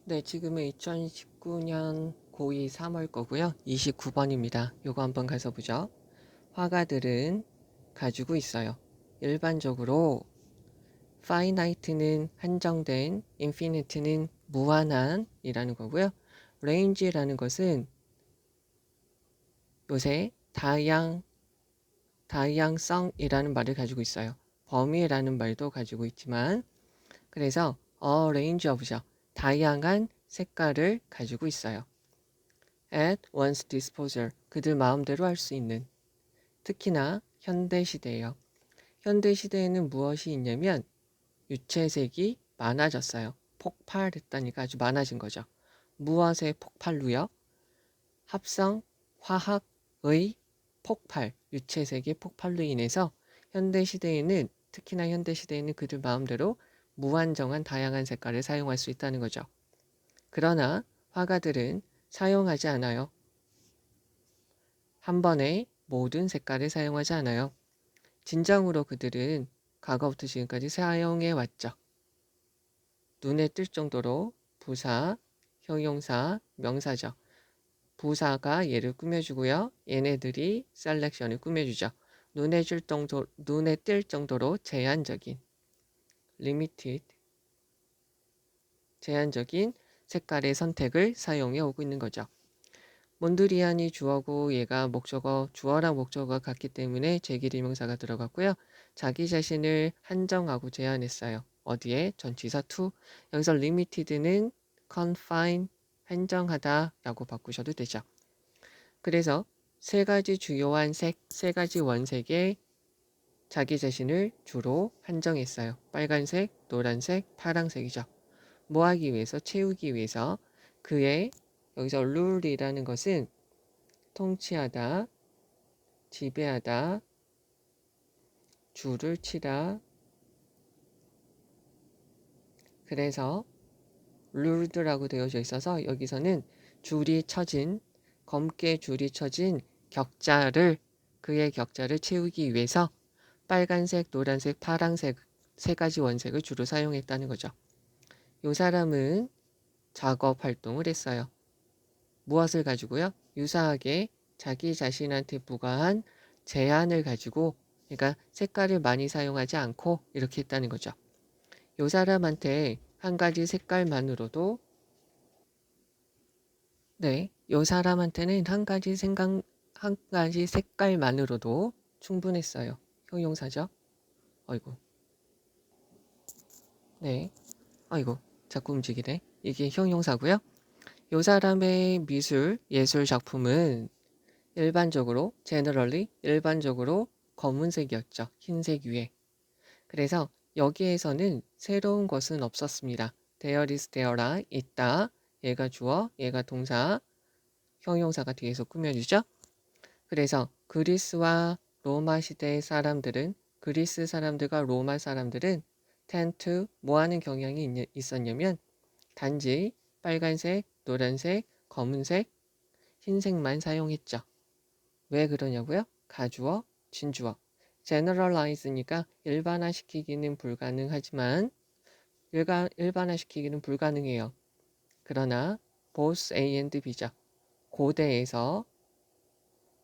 네, 지금은 2019년 고2 3월 거고요. 29번입니다. 요거 한번 가서 보죠. 화가들은 가지고 있어요. 일반적으로 finite는 한정된, infinite는 무한한이라는 거고요. range라는 것은 요새 다양성이라는 말을 가지고 있어요. 범위라는 말도 가지고 있지만, 그래서 range of죠. 다양한 색깔을 가지고 있어요. at one's disposal. 그들 마음대로 할 수 있는. 특히나 현대시대예요. 현대시대에는 무엇이 있냐면 유채색이 많아졌어요. 폭발했다니까 아주 많아진 거죠. 무엇의 폭발로요? 합성, 화학의 폭발, 유채색의 폭발로 인해서 현대시대에는 특히나 현대시대에는 그들 마음대로 무한정한 다양한 색깔을 사용할 수 있다는 거죠. 그러나 화가들은 사용하지 않아요. 한 번에 모든 색깔을 사용하지 않아요. 진정으로 그들은 과거부터 지금까지 사용해 왔죠. 눈에 띌 정도로 부사, 형용사, 명사죠. 부사가 얘를 꾸며주고요. 얘네들이 셀렉션을 꾸며주죠. 눈에 띌 정도로 제한적인, limited, 제한적인 색깔의 선택을 사용해 오고 있는 거죠. 몬드리안이 주어고 얘가 목적어, 주어랑 목적어가 같기 때문에 제기대명사가 들어갔고요. 자기 자신을 한정하고 제한했어요. 어디에? 전치사 to. 여기서 limited는 confine, 한정하다 라고 바꾸셔도 되죠. 그래서 세 가지 주요한 색, 세 가지 원색에 자기 자신을 주로 한정했어요. 빨간색, 노란색, 파란색이죠. 뭐 하기 위해서? 채우기 위해서. 그의 여기서 룰이라는 것은 통치하다, 지배하다, 줄을 치다. 그래서 룰드라고 되어져 있어서 여기서는 줄이 쳐진, 검게 줄이 쳐진 격자를, 그의 격자를 채우기 위해서 빨간색, 노란색, 파란색 세 가지 원색을 주로 사용했다는 거죠. 이 사람은 작업 활동을 했어요. 무엇을 가지고요? 유사하게 자기 자신한테 부과한 제한을 가지고, 그러니까 색깔을 많이 사용하지 않고 이렇게 했다는 거죠. 이 사람한테 한 가지 색깔만으로도, 네, 이 사람한테는 한 가지 색깔만으로도 충분했어요. 형용사죠. 어이구, 네, 어이구, 자꾸 움직이네. 이게 형용사고요. 이 사람의 예술 작품은 일반적으로 검은색이었죠. 흰색 위에. 그래서 여기에서는 새로운 것은 없었습니다. there is there라 있다. 얘가 주어, 얘가 동사, 형용사가 뒤에서 꾸며주죠. 그래서 그리스와 로마 시대의 사람들은, 그리스 사람들과 로마 사람들은 tend to 뭐 하는 경향이 있었냐면 단지 빨간색, 노란색, 검은색, 흰색만 사용했죠. 왜 그러냐고요? 가주어, 진주어. generalize니까 일반화시키기는 불가능하지만 일반화시키기는 불가능해요. 그러나 both A and B죠. 고대에서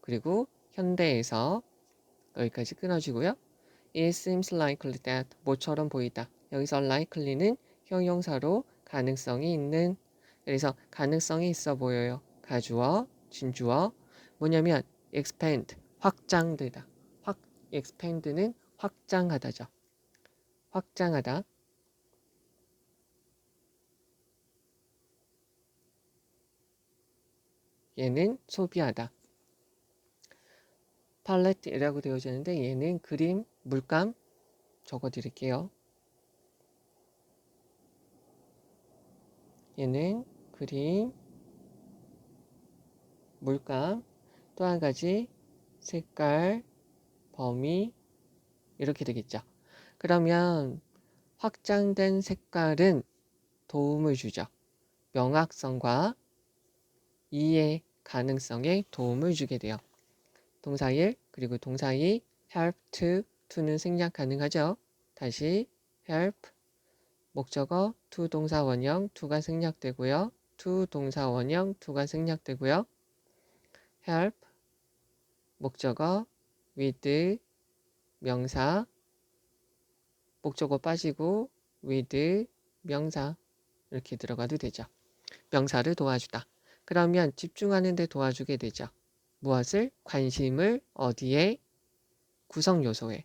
그리고 현대에서 여기까지 끊어지고요. It seems likely that 뭐처럼 보이다. 여기서 likely는 형용사로 가능성이 있는, 그래서 가능성이 있어 보여요. 가주어, 진주어. 뭐냐면 expand, 확장되다. expand는 확장하다죠. 확장하다. 얘는 소비하다. 팔레트라고 되어져 있는데 얘는 그림, 물감 적어 드릴게요. 얘는 그림, 물감, 또 한 가지 색깔, 범위 이렇게 되겠죠. 그러면 확장된 색깔은 도움을 주죠. 명확성과 이해 가능성에 도움을 주게 돼요. 동사 1 그리고 동사 2 help to는 생략 가능하죠. 다시 help 목적어 to 동사 원형 to가 생략되고요. to 동사 원형 to가 생략되고요. help 목적어 with 명사 목적어 빠지고 with 명사 이렇게 들어가도 되죠. 명사를 도와주다. 그러면 집중하는 데 도와주게 되죠. 무엇을? 관심을 어디에? 구성 요소에.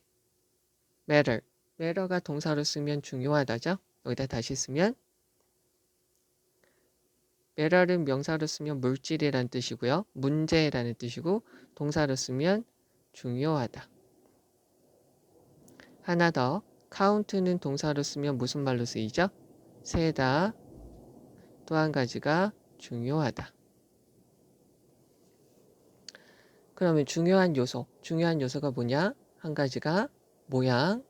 matter. matter가 동사로 쓰면 중요하다죠. 여기다 다시 쓰면 matter은 명사로 쓰면 물질이라는 뜻이고요. 문제라는 뜻이고 동사로 쓰면 중요하다. 하나 더. count는 동사로 쓰면 무슨 말로 쓰이죠? 세다. 또 한 가지가 중요하다. 그러면 중요한 요소가 뭐냐? 한 가지가 모양,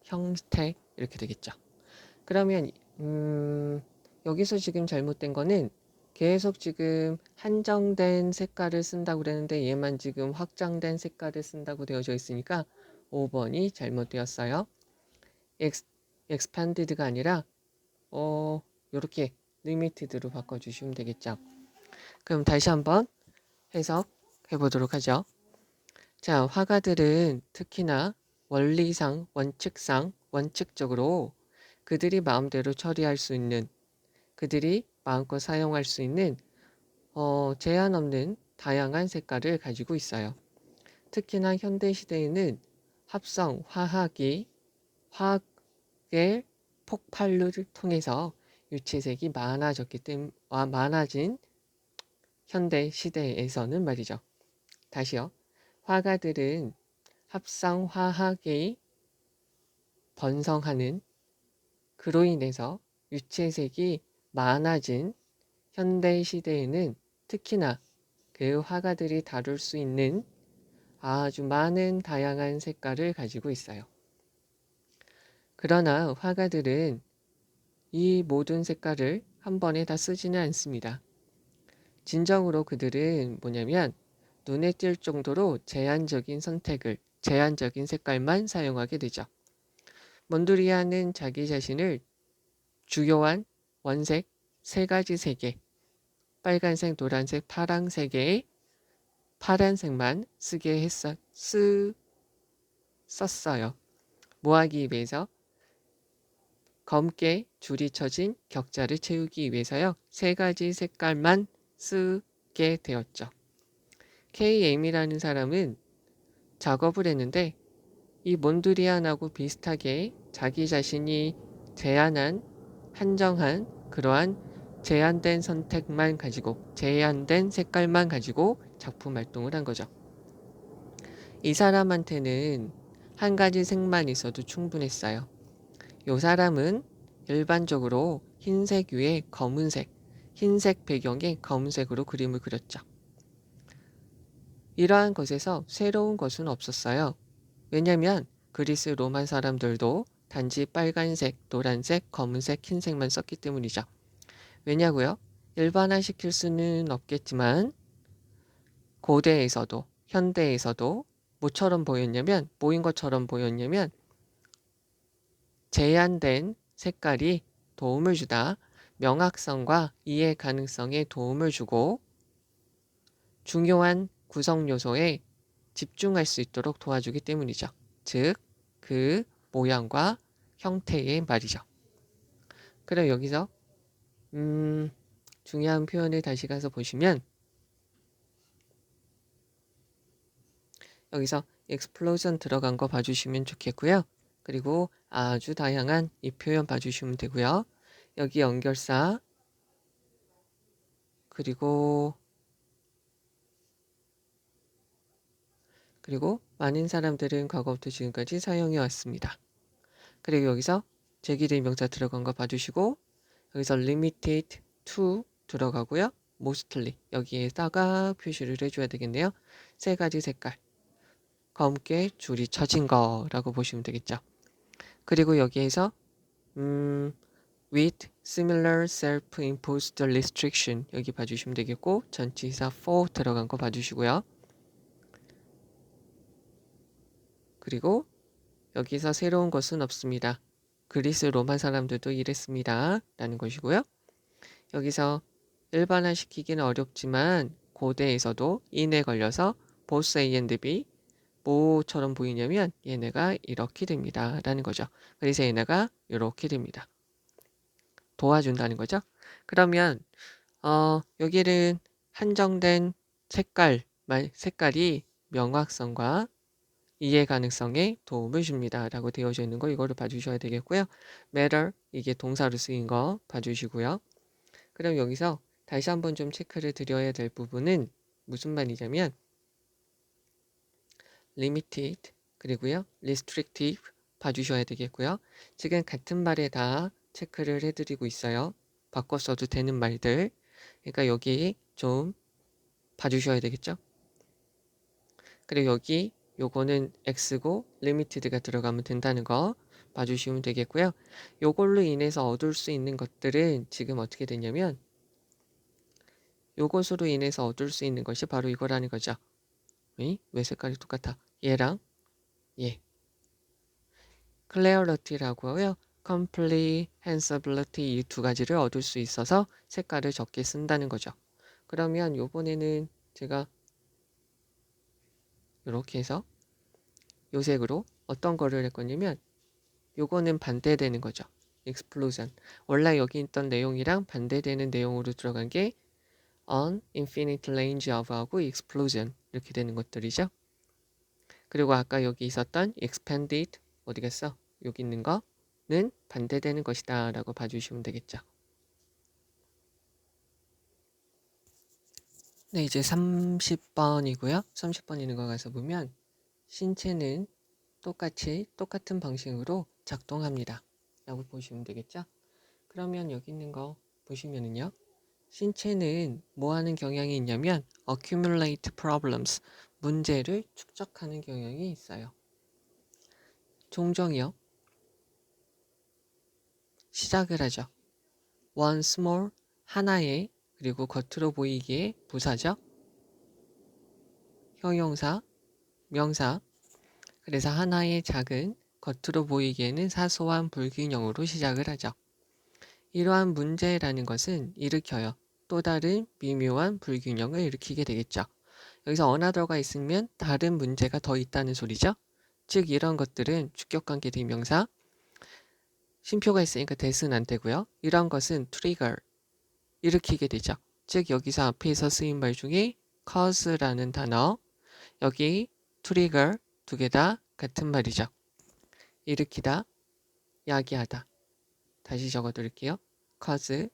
형태 이렇게 되겠죠. 그러면 여기서 지금 잘못된 거는 계속 지금 한정된 색깔을 쓴다고 그랬는데 얘만 지금 확장된 색깔을 쓴다고 되어져 있으니까 5번이 잘못되었어요. expanded가 아니라 이렇게 limited로 바꿔주시면 되겠죠. 그럼 다시 한번 해석해 보도록 하죠. 자, 화가들은 특히나 원리상, 원칙상, 원칙적으로 그들이 마음대로 처리할 수 있는, 그들이 마음껏 사용할 수 있는 제한 없는 다양한 색깔을 가지고 있어요. 특히나 현대 시대에는 합성, 화학의 폭발을 통해서 유채색이 많아진 현대 시대에서는 말이죠. 다시요. 화가들은 합성 화학의 번성하는 그로 인해서 유채색이 많아진 현대 시대에는 특히나 그 화가들이 다룰 수 있는 아주 많은 다양한 색깔을 가지고 있어요. 그러나 화가들은 이 모든 색깔을 한 번에 다 쓰지는 않습니다. 진정으로 그들은 뭐냐면 눈에 띌 정도로 제한적인 색깔만 사용하게 되죠. 몬드리안은 자기 자신을 주요한 원색 3가지 색의 빨간색, 노란색, 파란색의 파란색만 쓰게 썼어요. 뭐하기 위해서? 검게 줄이 쳐진 격자를 채우기 위해서요. 3가지 색깔만 쓰게 되었죠. KM이라는 사람은 작업을 했는데 이 몬드리안하고 비슷하게 자기 자신이 한정한 그러한 제한된 색깔만 가지고 작품 활동을 한 거죠. 이 사람한테는 한 가지 색만 있어도 충분했어요. 이 사람은 일반적으로 흰색 위에 검은색, 흰색 배경에 검은색으로 그림을 그렸죠. 이러한 것에서 새로운 것은 없었어요. 왜냐하면 그리스 로마 사람들도 단지 빨간색, 노란색, 검은색, 흰색만 썼기 때문이죠. 왜냐고요? 일반화시킬 수는 없겠지만 고대에서도 현대에서도 뭐인 것처럼 보였냐면 제한된 색깔이 도움을 주다 명확성과 이해 가능성에 도움을 주고 중요한 구성 요소에 집중할 수 있도록 도와주기 때문이죠. 즉, 그 모양과 형태의 말이죠. 그럼 여기서 중요한 표현을 다시 가서 보시면 여기서 explosion 들어간 거 봐주시면 좋겠고요. 그리고 아주 다양한 이 표현 봐주시면 되고요. 여기 연결사 그리고 많은 사람들은 과거부터 지금까지 사용해 왔습니다. 그리고 여기서 제기된 명사 들어간 거 봐주시고 여기서 limited to 들어가고요. mostly 여기에다가 표시를 해줘야 되겠네요. 3가지 색깔 검게 줄이 쳐진 거라고 보시면 되겠죠. 그리고 여기에서 with similar self-imposed restriction 여기 봐주시면 되겠고 전치사 for 들어간 거 봐주시고요. 그리고 여기서 새로운 것은 없습니다. 그리스 로마 사람들도 이랬습니다. 라는 것이고요. 여기서 일반화시키기는 어렵지만 고대에서도 인에 걸려서 both A and B 뭐처럼 보이냐면 얘네가 이렇게 됩니다. 라는 거죠. 그래서 얘네가 이렇게 됩니다. 도와준다는 거죠. 그러면 여기는 한정된 색깔이 명확성과 이해 가능성에 도움을 줍니다. 라고 되어져 있는 거 이거를 봐주셔야 되겠고요. matter 이게 동사로 쓰인 거 봐주시고요. 그럼 여기서 다시 한번 좀 체크를 드려야 될 부분은 무슨 말이냐면 limited 그리고요 restrictive 봐주셔야 되겠고요. 지금 같은 말에 다 체크를 해드리고 있어요. 바꿔 써도 되는 말들. 그러니까 여기 좀 봐주셔야 되겠죠. 그리고 여기 요거는 X고 limited가 들어가면 된다는 거 봐주시면 되겠고요. 요걸로 인해서 얻을 수 있는 것들은 지금 어떻게 되냐면 요것으로 인해서 얻을 수 있는 것이 바로 이거라는 거죠. 왜 색깔이 똑같아? 얘랑 얘. clarity라고 하고요. comprehensibility 이 두 가지를 얻을 수 있어서 색깔을 적게 쓴다는 거죠. 그러면 요번에는 제가 이렇게 해서 요 색으로 어떤 거를 할 거냐면 요거는 반대되는 거죠. explosion. 원래 여기 있던 내용이랑 반대되는 내용으로 들어간 게 on infinite range of 하고 explosion 이렇게 되는 것들이죠. 그리고 아까 여기 있었던 expanded 어디 갔어? 여기 있는 거는 반대되는 것이다 라고 봐주시면 되겠죠. 네, 이제 30번이고요. 30번 있는 거 가서 보면 신체는 똑같은 방식으로 작동합니다. 라고 보시면 되겠죠. 그러면 여기 있는 거 보시면은요. 신체는 뭐 하는 경향이 있냐면 accumulate problems, 문제를 축적하는 경향이 있어요. 종종이요. 시작을 하죠. one small, 하나의, 그리고 겉으로 보이기에 부사죠. 형용사, 명사. 그래서 하나의 작은, 겉으로 보이기에는 사소한 불균형으로 시작을 하죠. 이러한 문제라는 것은 일으켜요. 또 다른 미묘한 불균형을 일으키게 되겠죠. 여기서 another가 있으면 다른 문제가 더 있다는 소리죠. 즉 이런 것들은 주격관계 대명사, 쉼표가 있으니까 that은 안 되고요. 이런 것은 trigger, 일으키게 되죠. 즉 여기서 앞에서 쓰인 말 중에 cause라는 단어, 여기 trigger 두 개 다 같은 말이죠. 일으키다, 야기하다. 다시 적어드릴게요. cause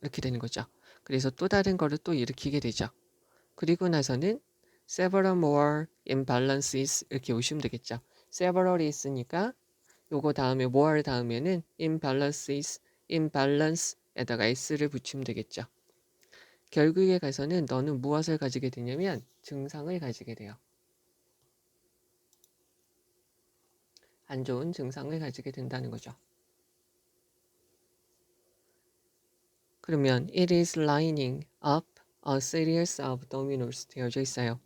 이렇게 되는 거죠. 그래서 또 다른 거를 또 일으키게 되죠. 그리고 나서는 several more imbalances 이렇게 오시면 되겠죠. several이 있으니까 요거 다음에 more 다음에는 imbalances, imbalance에다가 s를 붙이면 되겠죠. 결국에 가서는 너는 무엇을 가지게 되냐면 증상을 가지게 돼요. 안 좋은 증상을 가지게 된다는 거죠. 그러면 it is lining up a series of dominoes 되어져 있어요.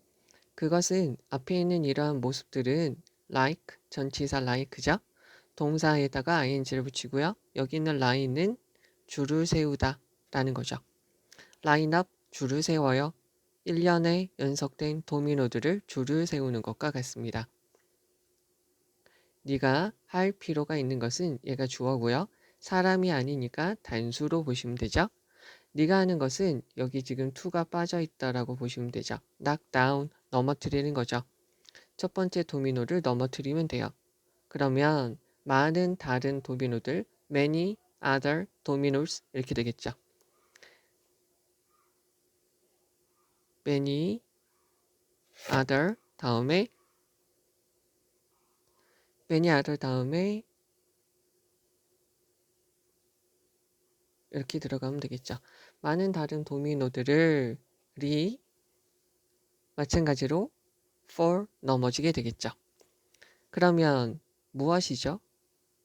그것은 앞에 있는 이러한 모습들은 like, 전치사 like죠. 동사에다가 ing를 붙이고요. 여기 있는 line은 줄을 세우다 라는 거죠. line up, 줄을 세워요. 1년에 연속된 도미노들을 줄을 세우는 것과 같습니다. 네가 할 필요가 있는 것은 얘가 주어고요. 사람이 아니니까 단수로 보시면 되죠. 네가 하는 것은 여기 지금 to가 빠져 있다라고 보시면 되죠. knock down, 넘어뜨리는 거죠. 첫 번째 도미노를 넘어뜨리면 돼요. 그러면 많은 다른 도미노들, many other dominoes 이렇게 되겠죠. many other 다음에 many other 다음에 이렇게 들어가면 되겠죠. 많은 다른 도미노들을 마찬가지로 for 넘어지게 되겠죠. 그러면 무엇이죠?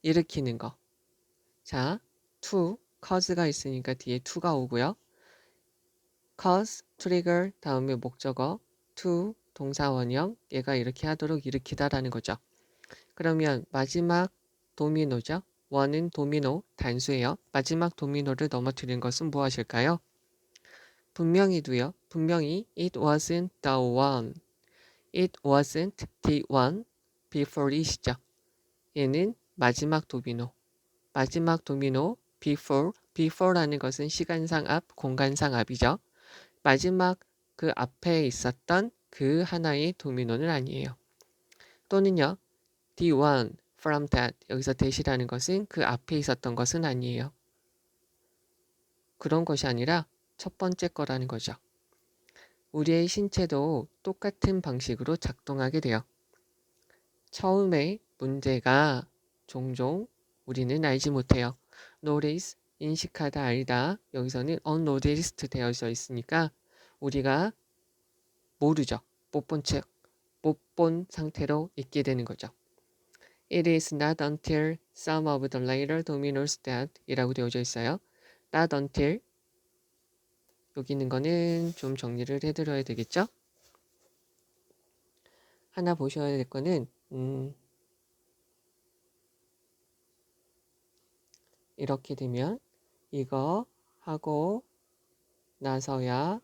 일으키는 거. 자, to, cause가 있으니까 뒤에 to가 오고요. cause, trigger, 다음에 목적어, to, 동사 원형, 얘가 이렇게 하도록 일으키다라는 거죠. 그러면 마지막 도미노죠. 원은 도미노, 단수예요. 마지막 도미노를 넘어뜨린 것은 무엇일까요? 분명히 it wasn't the one. It wasn't the one before it이죠. 얘는 마지막 도미노. 마지막 도미노 before라는 것은 시간상 앞, 공간상 앞이죠. 마지막 그 앞에 있었던 그 하나의 도미노는 아니에요. 또는요. the one from that. 여기서 that이라는 것은 그 앞에 있었던 것은 아니에요. 그런 것이 아니라 첫 번째 거라는 거죠. 우리의 신체도 똑같은 방식으로 작동하게 돼요. 처음에 문제가 종종 우리는 알지 못해요. notice, 인식하다, 알다. 여기서는 unnoticed 되어져 있으니까 우리가 모르죠. 못 본 상태로 있게 되는 거죠. It is not until some of the later dominoes that 이라고 되어져 있어요. Not until 여기 있는 거는 좀 정리를 해드려야 되겠죠? 하나 보셔야 될 거는 이렇게 되면 이거 하고 나서야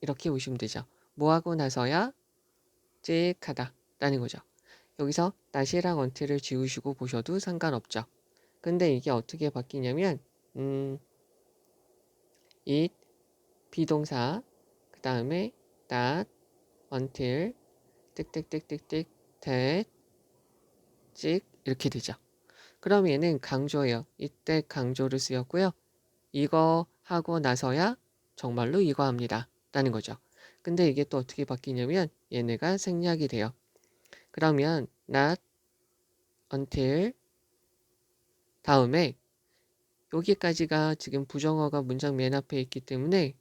이렇게 보시면 되죠. 뭐 하고 나서야 찍하다 라는 거죠. 여기서 not이랑 until을 지우시고 보셔도 상관없죠. 근데 이게 어떻게 바뀌냐면 it 비동사 그 다음에 not until 띡띡띡띡띡 that 찍 이렇게 되죠. 그럼 얘는 강조예요. 이때 강조를 쓰였고요. 이거 하고 나서야 정말로 이거 합니다 라는 거죠. 근데 이게 또 어떻게 바뀌냐면 얘네가 생략이 돼요. 그러면 not until 다음에 여기까지가 지금 부정어가 문장 맨 앞에 있기 때문에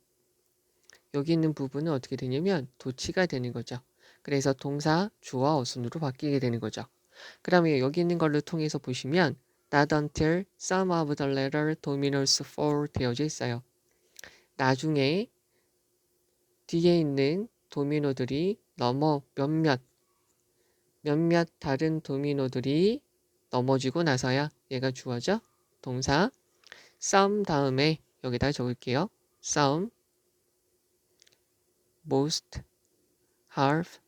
여기 있는 부분은 어떻게 되냐면 도치가 되는 거죠. 그래서 동사, 주어, 어순으로 바뀌게 되는 거죠. 그러면 여기 있는 걸로 통해서 보시면 not until some of the later dominoes fall 되어져 있어요. 나중에 뒤에 있는 도미노들이 몇몇 다른 도미노들이 넘어지고 나서야 얘가 주어져. 동사 some 다음에 여기다 적을게요. some, most, half,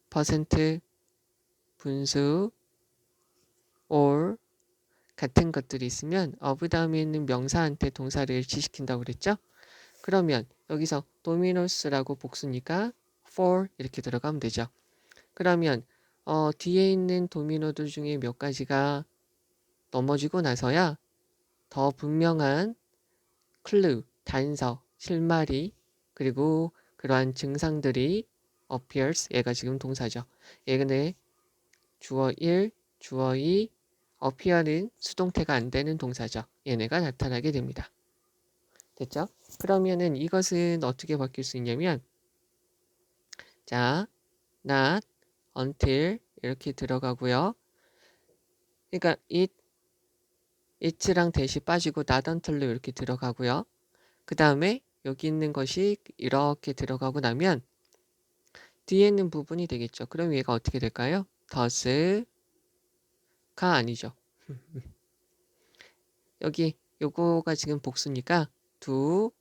percent, 분수, all 같은 것들이 있으면 of 다음에 있는 명사한테 동사를 일치시킨다고 그랬죠? 그러면 여기서 도미노스라고 복수니까 for 이렇게 들어가면 되죠. 그러면 뒤에 있는 도미노들 중에 몇 가지가 넘어지고 나서야 더 분명한 클루, 단서, 실마리 그리고 그러한 증상들이 appears, 얘가 지금 동사죠. 얘근데 주어 1, 주어 2, appear는 수동태가 안 되는 동사죠. 얘네가 나타나게 됩니다. 됐죠? 그러면은 이것은 어떻게 바뀔 수 있냐면 자, not, until 이렇게 들어가고요. 그러니까 it랑 that이 빠지고 not until로 이렇게 들어가고요. 그 다음에 여기 있는 것이 이렇게 들어가고 나면 뒤에 있는 부분이 되겠죠. 그럼 얘가 어떻게 될까요? does가 아니죠. 여기 요거가 지금 복수니까 do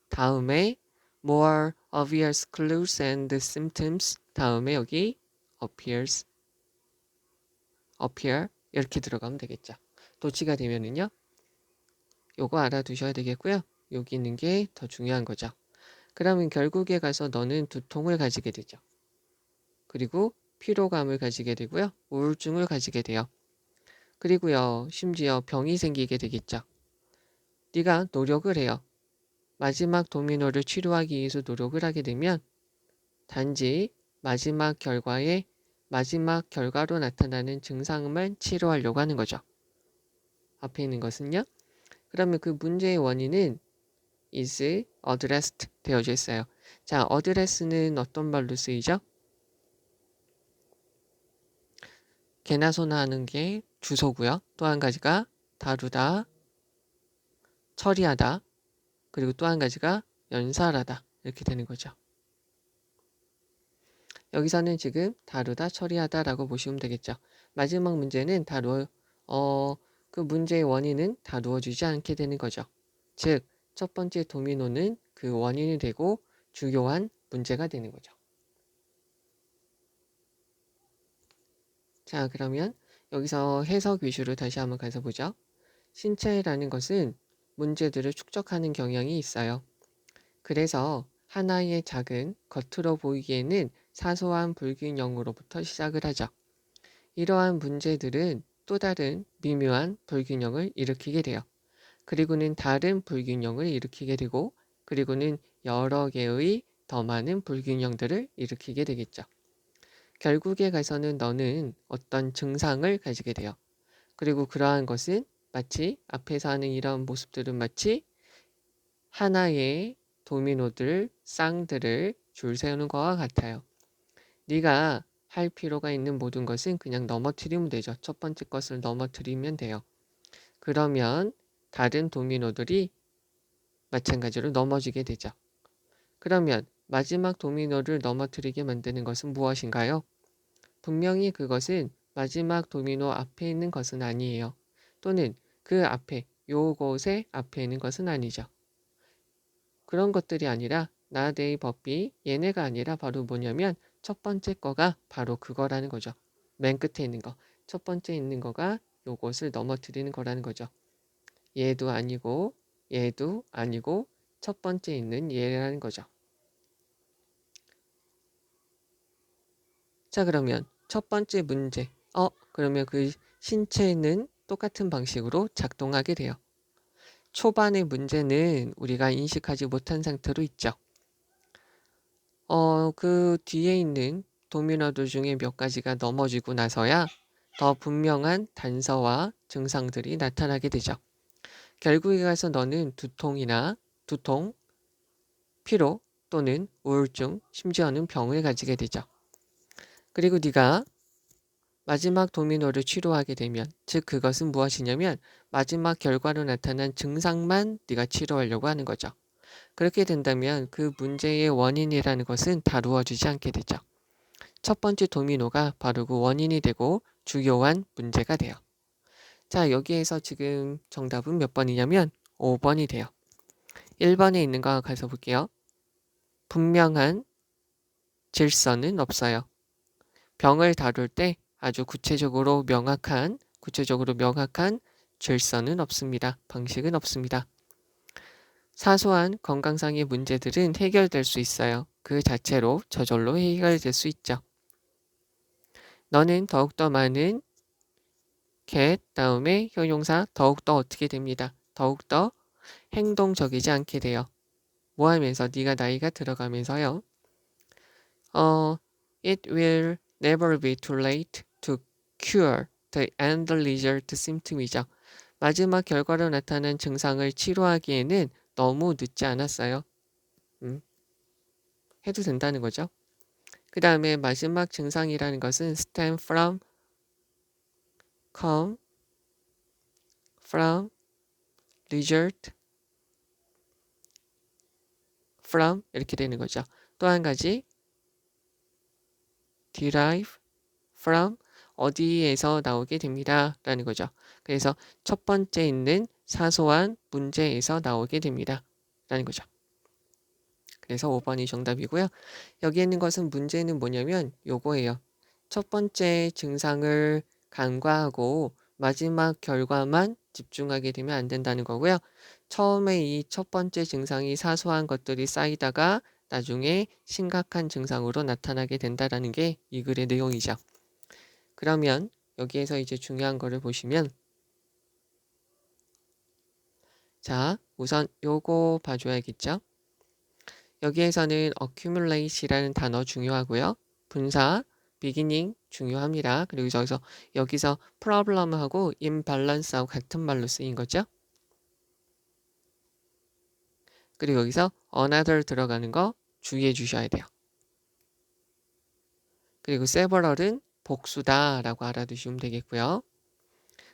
다음에 more obvious clues and symptoms 다음에 여기 appear 이렇게 들어가면 되겠죠. 도치가 되면은요. 요거 알아두셔야 되겠고요. 여기 있는 게 더 중요한 거죠. 그러면 결국에 가서 너는 두통을 가지게 되죠. 그리고 피로감을 가지게 되고요. 우울증을 가지게 돼요. 그리고요. 심지어 병이 생기게 되겠죠. 네가 노력을 해요. 마지막 도미노를 치료하기 위해서 노력을 하게 되면 단지 마지막 결과로 나타나는 증상만 치료하려고 하는 거죠. 앞에 있는 것은요. 그러면 그 문제의 원인은 is addressed 되어져 있어요. 자, address는 어떤 말로 쓰이죠? 개나 소나 하는 게 주소고요. 또 한 가지가 다루다, 처리하다, 그리고 또 한 가지가 연살하다 이렇게 되는 거죠. 여기서는 지금 다루다, 처리하다 라고 보시면 되겠죠. 마지막 문제는 그 문제의 원인은 다루어지지 않게 되는 거죠. 즉, 첫 번째 도미노는 그 원인이 되고 주요한 문제가 되는 거죠. 자, 그러면 여기서 해석 위주로 다시 한번 가서 보죠. 신체라는 것은 문제들을 축적하는 경향이 있어요. 그래서 하나의 작은 겉으로 보이기에는 사소한 불균형으로부터 시작을 하죠. 이러한 문제들은 또 다른 미묘한 불균형을 일으키게 돼요. 그리고는 다른 불균형을 일으키게 되고, 그리고는 여러 개의 더 많은 불균형들을 일으키게 되겠죠. 결국에 가서는 너는 어떤 증상을 가지게 돼요. 그리고 그러한 것은 마치 앞에서 하는 이런 모습들은 마치 하나의 도미노들, 쌍들을 줄 세우는 것과 같아요. 네가 할 필요가 있는 모든 것은 그냥 넘어뜨리면 되죠. 첫 번째 것을 넘어뜨리면 돼요. 그러면 다른 도미노들이 마찬가지로 넘어지게 되죠. 그러면 마지막 도미노를 넘어뜨리게 만드는 것은 무엇인가요? 분명히 그것은 마지막 도미노 앞에 있는 것은 아니에요. 또는 그 앞에, 요것의 앞에 있는 것은 아니죠. 그런 것들이 아니라 나데이 법비 얘네가 아니라 바로 뭐냐면 첫 번째 거가 바로 그거라는 거죠. 맨 끝에 있는 거. 첫 번째 있는 거가 요것을 넘어뜨리는 거라는 거죠. 얘도 아니고 얘도 아니고 첫 번째 있는 얘라는 거죠. 자, 그러면 첫 번째 문제. 그러면 그 신체는 똑같은 방식으로 작동하게 돼요. 초반의 문제는 우리가 인식하지 못한 상태로 있죠. 그 뒤에 있는 도미노들 중에 몇 가지가 넘어지고 나서야 더 분명한 단서와 증상들이 나타나게 되죠. 결국에 가서 너는 두통, 피로 또는 우울증, 심지어는 병을 가지게 되죠. 그리고 네가 마지막 도미노를 치료하게 되면, 즉 그것은 무엇이냐면 마지막 결과로 나타난 증상만 네가 치료하려고 하는 거죠. 그렇게 된다면 그 문제의 원인이라는 것은 다루어지지 않게 되죠. 첫 번째 도미노가 바로 그 원인이 되고 주요한 문제가 돼요. 자, 여기에서 지금 정답은 몇 번이냐면 5번이 돼요. 1번에 있는 거 가서 볼게요. 분명한 질서는 없어요. 병을 다룰 때 아주 구체적으로 명확한 질서는 없습니다. 방식은 없습니다. 사소한 건강상의 문제들은 해결될 수 있어요. 그 자체로 저절로 해결될 수 있죠. 너는 더욱더 많은 get 다음에 형용사 더욱더 어떻게 됩니다. 더욱더 행동적이지 않게 돼요. 뭐 하면서 네가 나이가 들어가면서요. It will never be too late to cure the end result symptom이죠. 마지막 결과로 나타난 증상을 치료하기에는 너무 늦지 않았어요. 해도 된다는 거죠. 그 다음에 마지막 증상이라는 것은 stem from, come from, result from 이렇게 되는 거죠. 또 한 가지 derive from 어디에서 나오게 됩니다. 라는 거죠. 그래서 첫 번째 있는 사소한 문제에서 나오게 됩니다. 라는 거죠. 그래서 5번이 정답이고요. 여기 있는 것은 문제는 뭐냐면 요거예요. 첫 번째 증상을 간과하고 마지막 결과만 집중하게 되면 안 된다는 거고요. 처음에 이 첫 번째 증상이 사소한 것들이 쌓이다가 나중에 심각한 증상으로 나타나게 된다는 게 이 글의 내용이죠. 그러면 여기에서 이제 중요한 거를 보시면 자, 우선 요거 봐줘야겠죠. 여기에서는 accumulate이라는 단어 중요하고요. 분사, beginning 중요합니다. 그리고 여기서 problem하고 imbalance하고 같은 말로 쓰인 거죠. 그리고 여기서 another 들어가는 거 주의해 주셔야 돼요. 그리고 several은 복수다라고 알아두시면 되겠고요.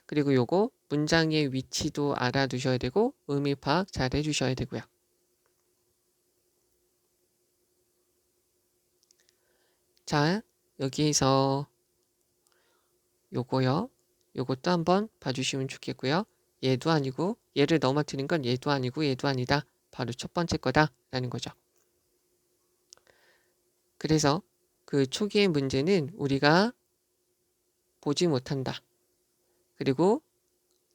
그리고 요거 문장의 위치도 알아두셔야 되고 의미 파악 잘 해주셔야 되고요. 자, 여기에서 요거요. 요것도 한번 봐주시면 좋겠고요. 얘도 아니고 얘를 넘어뜨린 건 얘도 아니고 얘도 아니다. 바로 첫 번째 거다라는 거죠. 그래서 그 초기의 문제는 우리가 보지 못한다. 그리고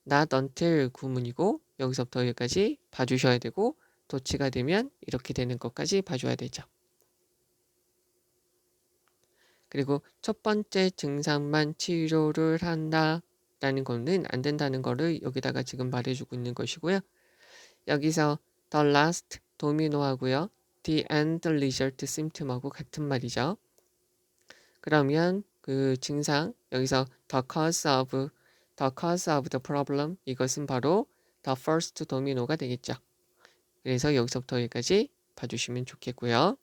not until 구문이고 여기서부터 여기까지 봐주셔야 되고 도치가 되면 이렇게 되는 것까지 봐줘야 되죠. 그리고 첫 번째 증상만 치료를 한다라는 거는 안 된다는 거를 여기다가 지금 말해주고 있는 것이고요. 여기서 the last 도미노하고요. the end result symptom하고 같은 말이죠. 그러면 그 증상 여기서 the cause of the problem 이것은 바로 the first 도미노가 되겠죠. 그래서 여기서부터 여기까지 봐주시면 좋겠고요.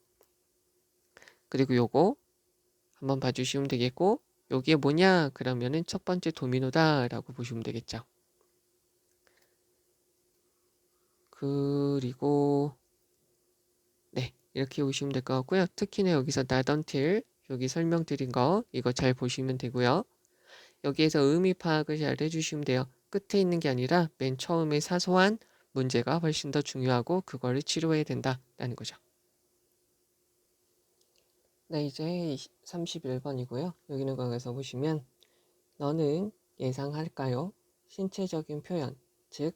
그리고 요거 한번 봐주시면 되겠고 여기에 뭐냐 그러면은 첫 번째 도미노다 라고 보시면 되겠죠. 그리고 네 이렇게 보시면 될 것 같고요. 특히나 여기서 not until 여기 설명드린 거 이거 잘 보시면 되고요. 여기에서 의미 파악을 잘 해주시면 돼요. 끝에 있는 게 아니라 맨 처음에 사소한 문제가 훨씬 더 중요하고 그거를 치료해야 된다라는 거죠. 네, 이제 31번이고요. 여기는 거기서 보시면 너는 예상할까요? 신체적인 표현, 즉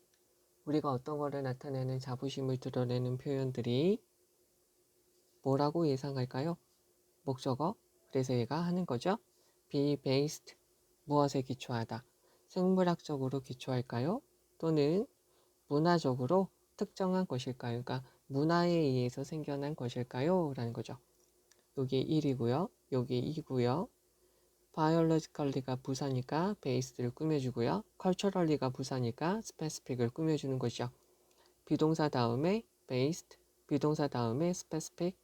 우리가 어떤 거를 나타내는 자부심을 드러내는 표현들이 뭐라고 예상할까요? 목적어, 그래서 얘가 하는 거죠. be based, 무엇에 기초하다. 생물학적으로 기초할까요? 또는 문화적으로 특정한 것일까요? 그러니까 문화에 의해서 생겨난 것일까요? 라는 거죠. 요게 1이고요. 요게 2고요. biologically가 부사니까 based를 꾸며주고요. culturally가 부사니까 specific을 꾸며주는 거죠. 비동사 다음에 based, 비동사 다음에 specific.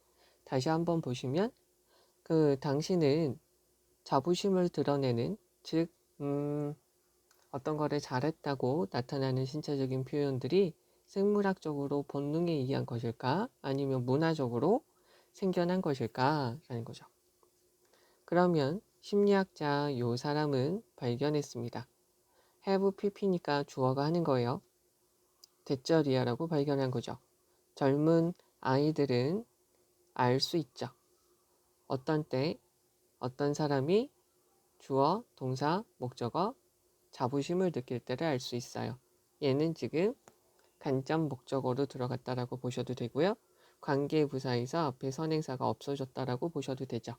다시 한번 보시면 그 당신은 자부심을 드러내는 즉 어떤 거를 잘했다고 나타나는 신체적인 표현들이 생물학적으로 본능에 의한 것일까 아니면 문화적으로 생겨난 것일까 라는 거죠. 그러면 심리학자 요 사람은 발견했습니다. have pp니까 주어가 하는 거예요. 대절이야라고 발견한 거죠. 젊은 아이들은 알 수 있죠. 어떤 때 어떤 사람이 주어, 동사, 목적어, 자부심을 느낄 때를 알 수 있어요. 얘는 지금 간접 목적어로 들어갔다라고 보셔도 되고요. 관계부사에서 앞에 선행사가 없어졌다라고 보셔도 되죠.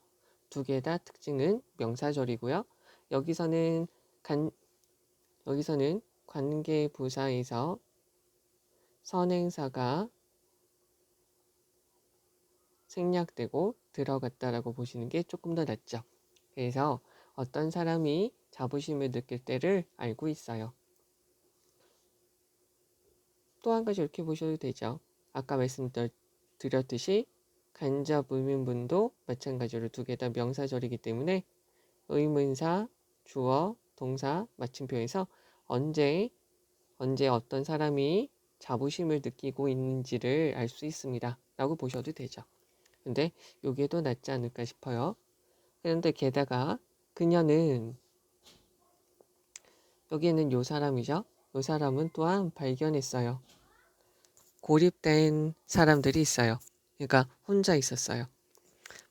두 개 다 특징은 명사절이고요. 여기서는 여기서는 관계부사에서 선행사가 생략되고 들어갔다라고 보시는 게 조금 더 낫죠. 그래서 어떤 사람이 자부심을 느낄 때를 알고 있어요. 또 한 가지 이렇게 보셔도 되죠. 아까 말씀드렸듯이 간접 의문문도 마찬가지로 두 개 다 명사절이기 때문에 의문사, 주어, 동사, 마침표에서 언제 어떤 사람이 자부심을 느끼고 있는지를 알 수 있습니다. 라고 보셔도 되죠. 근데 요게 더 낫지 않을까 싶어요. 그런데 게다가 그녀는 여기는 요 사람이죠. 요 사람은 또한 발견했어요. 고립된 사람들이 있어요. 그러니까 혼자 있었어요.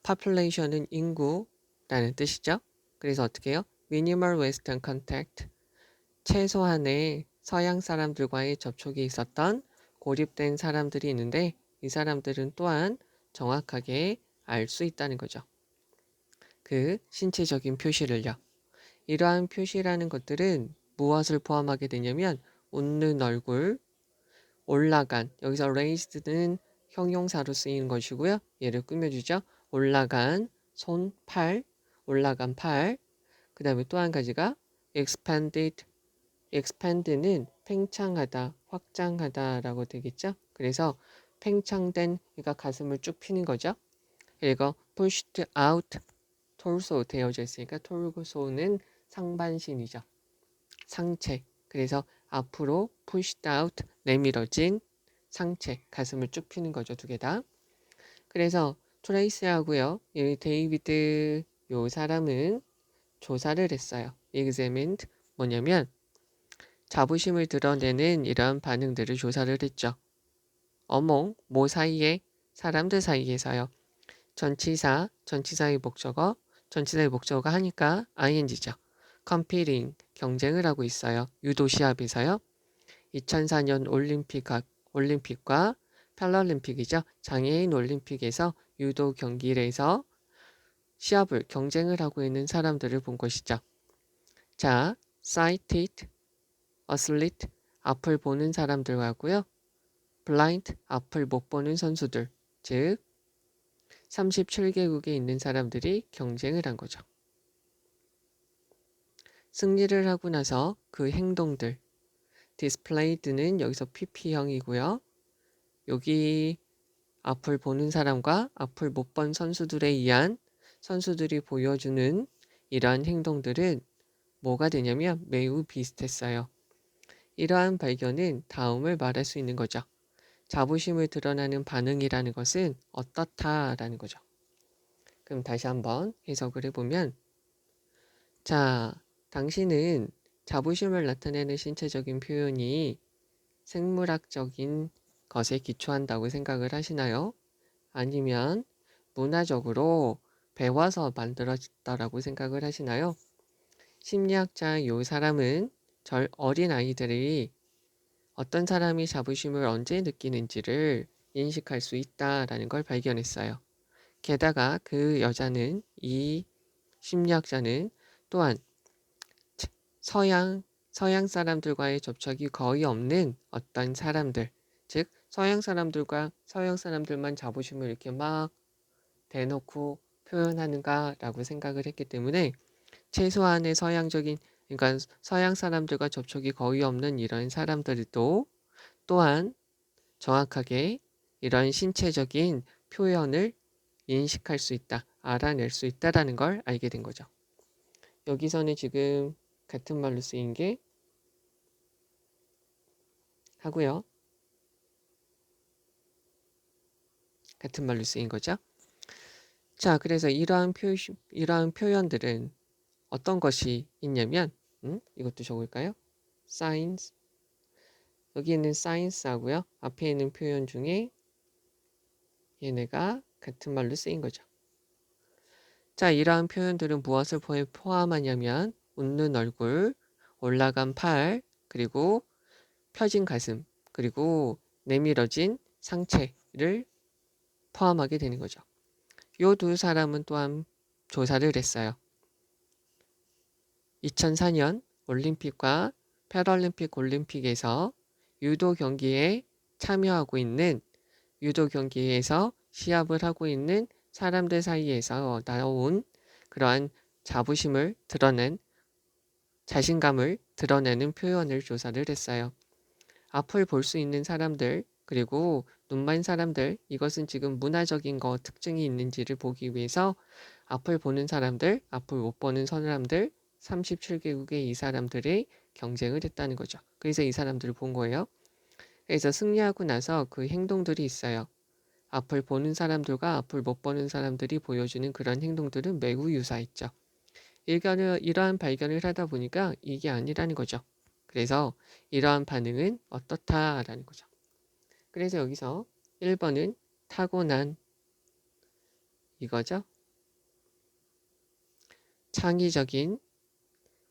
population은 인구라는 뜻이죠. 그래서 어떻게 해요? minimal western contact, 최소한의 서양 사람들과의 접촉이 있었던 고립된 사람들이 있는데 이 사람들은 또한 정확하게 알 수 있다는 거죠. 그 신체적인 표시를요. 이러한 표시라는 것들은 무엇을 포함하게 되냐면 웃는 얼굴, 올라간, 여기서 raised는 형용사로 쓰이는 것이고요. 얘를 꾸며주죠. 올라간 손, 팔, 올라간 팔. 그 다음에 또 한 가지가 expanded, expand는 팽창하다, 확장하다라고 되겠죠. 그래서 팽창된, 그러니까 가슴을 쭉 피는 거죠. 그리고 pushed out, torso 되어져 있으니까 torso는 상반신이죠. 상체. 그래서 앞으로 pushed out, 내밀어진 상체, 가슴을 쭉 피는 거죠. 두 개 다. 그래서 트레이스하고요. 이 데이비드 요 사람은 조사를 했어요. examined 뭐냐면 자부심을 드러내는 이런 반응들을 조사를 했죠. 어몽 뭐 사이에 사람들 사이에서요. 전치사의 목적어가 하니까 ing죠. competing 경쟁을 하고 있어요. 유도 시합에서요. 2004년 올림픽과 패럴림픽이죠. 장애인 올림픽에서 유도 경기에서 시합을 경쟁을 하고 있는 사람들을 본 것이죠. 자, sighted, athlete 앞을 보는 사람들하고요. blind 앞을 못 보는 선수들, 즉 37개국에 있는 사람들이 경쟁을 한 거죠. 승리를 하고 나서 그 행동들, displayed는 여기서 pp형이고요. 여기 앞을 보는 사람과 앞을 못 본 선수들에 의한 선수들이 보여주는 이러한 행동들은 뭐가 되냐면 매우 비슷했어요. 이러한 발견은 다음을 말할 수 있는 거죠. 자부심을 드러나는 반응이라는 것은 어떻다라는 거죠. 그럼 다시 한번 해석을 해보면 자, 당신은 자부심을 나타내는 신체적인 표현이 생물학적인 것에 기초한다고 생각을 하시나요? 아니면 문화적으로 배워서 만들어졌다라고 생각을 하시나요? 심리학자 요 사람은 어린 아이들이 어떤 사람이 자부심을 언제 느끼는지를 인식할 수 있다라는 걸 발견했어요. 게다가 이 심리학자는 또한 서양 사람들과의 접촉이 거의 없는 어떤 사람들, 즉 서양 사람들만 자부심을 이렇게 막 대놓고 표현하는가라고 생각을 했기 때문에 최소한의 그러니까 서양 사람들과 접촉이 거의 없는 이런 사람들도 또한 정확하게 이런 신체적인 표현을 인식할 수 있다, 알아낼 수 있다라는 걸 알게 된 거죠. 여기서는 지금 같은 말로 쓰인 게 하고요. 같은 말로 쓰인 거죠. 자, 그래서 이러한 표현들은 어떤 것이 있냐면, 이것도 적을까요? signs. 여기 있는 science하고요. 앞에 있는 표현 중에 얘네가 같은 말로 쓰인 거죠. 자, 이러한 표현들은 무엇을 포함하냐면 웃는 얼굴, 올라간 팔, 그리고 펴진 가슴, 그리고 내밀어진 상체를 포함하게 되는 거죠. 요 두 사람은 또한 조사를 했어요. 2004년 올림픽과 올림픽에서 유도 경기에 참여하고 있는 유도 경기에서 시합을 하고 있는 사람들 사이에서 나온 그러한 자신감을 드러내는 표현을 조사를 했어요. 앞을 볼 수 있는 사람들, 그리고 눈만 사람들, 이것은 지금 문화적인 특징이 있는지를 보기 위해서 앞을 보는 사람들, 앞을 못 보는 사람들, 37개국의 이 사람들이 경쟁을 했다는 거죠. 그래서 이 사람들을 본 거예요. 그래서 승리하고 나서 그 행동들이 있어요. 앞을 보는 사람들과 앞을 못 보는 사람들이 보여주는 그런 행동들은 매우 유사했죠. 이러한 발견을 하다 보니까 이게 아니라는 거죠. 그래서 이러한 반응은 어떻다라는 거죠. 그래서 여기서 1번은 타고난 이거죠. 창의적인,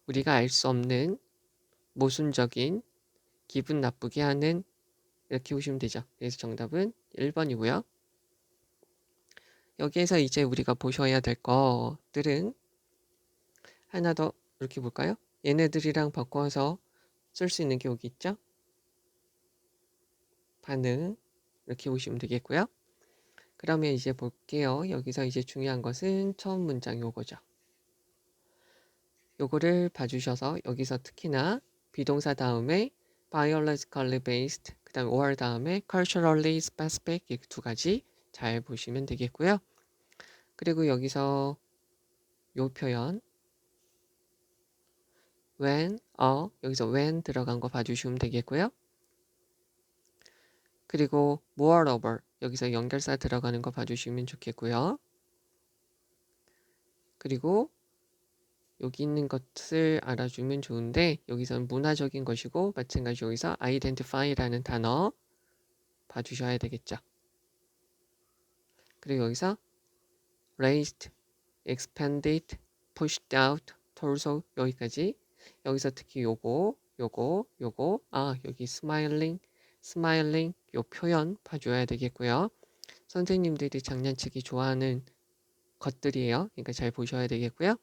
우리가 알 수 없는, 모순적인, 기분 나쁘게 하는, 이렇게 보시면 되죠. 그래서 정답은 1번이고요. 여기에서 이제 우리가 보셔야 될 것들은 하나 더 이렇게 볼까요? 얘네들이랑 바꿔서 쓸 수 있는 게 여기 있죠? 반응 이렇게 보시면 되겠고요. 그러면 이제 볼게요. 여기서 이제 중요한 것은 처음 문장 요거죠. 요거를 봐주셔서 여기서 특히나 비동사 다음에 biologically based, 그 다음에 or 다음에 culturally specific 이 두 가지 잘 보시면 되겠고요. 그리고 여기서 요 표현 여기서 when 들어간 거 봐주시면 되겠고요. 그리고 moreover 여기서 연결사 들어가는 거 봐주시면 좋겠고요. 그리고 여기 있는 것을 알아주면 좋은데 여기서는 문화적인 것이고 마찬가지로 여기서 identify라는 단어 봐주셔야 되겠죠. 그리고 여기서 raised, expanded, pushed out, torso 여기까지. 여기서 특히 요거 여기 smiling 요 표현 봐줘야 되겠고요. 선생님들이 장난치기 좋아하는 것들이에요. 그러니까 잘 보셔야 되겠고요.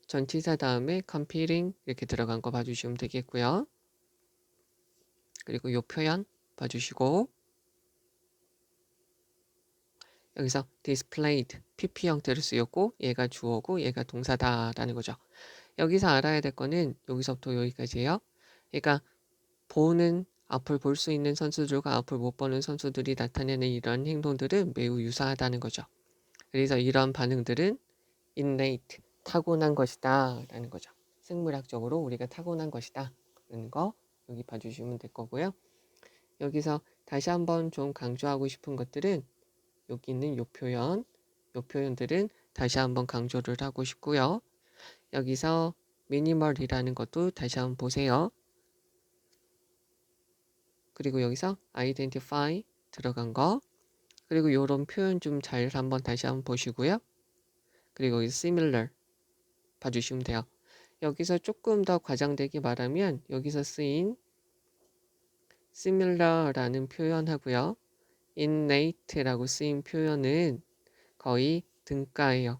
전치사 다음에 competing 이렇게 들어간 거 봐주시면 되겠고요. 그리고 요 표현 봐주시고 여기서 displayed PP 형태로 쓰였고 얘가 주어고 얘가 동사다라는 거죠. 여기서 알아야 될 거는 여기서부터 여기까지예요. 그러니까 보는 앞을 볼 수 있는 선수들과 앞을 못 보는 선수들이 나타내는 이런 행동들은 매우 유사하다는 거죠. 그래서 이런 반응들은 innate, 타고난 것이다 라는 거죠. 생물학적으로 우리가 타고난 것이다 라는 거 여기 봐주시면 될 거고요. 여기서 다시 한번 좀 강조하고 싶은 것들은 여기 있는 요 표현들은 다시 한번 강조를 하고 싶고요. 여기서 미니멀이라는 것도 다시 한번 보세요. 그리고 여기서 identify 들어간 거 그리고 요런 표현 좀 잘 한번 다시 한번 보시고요. 그리고 여기 similar 봐주시면 돼요. 여기서 조금 더 과장되게 말하면 여기서 쓰인 similar라는 표현하고요. innate라고 쓰인 표현은 거의 등가예요.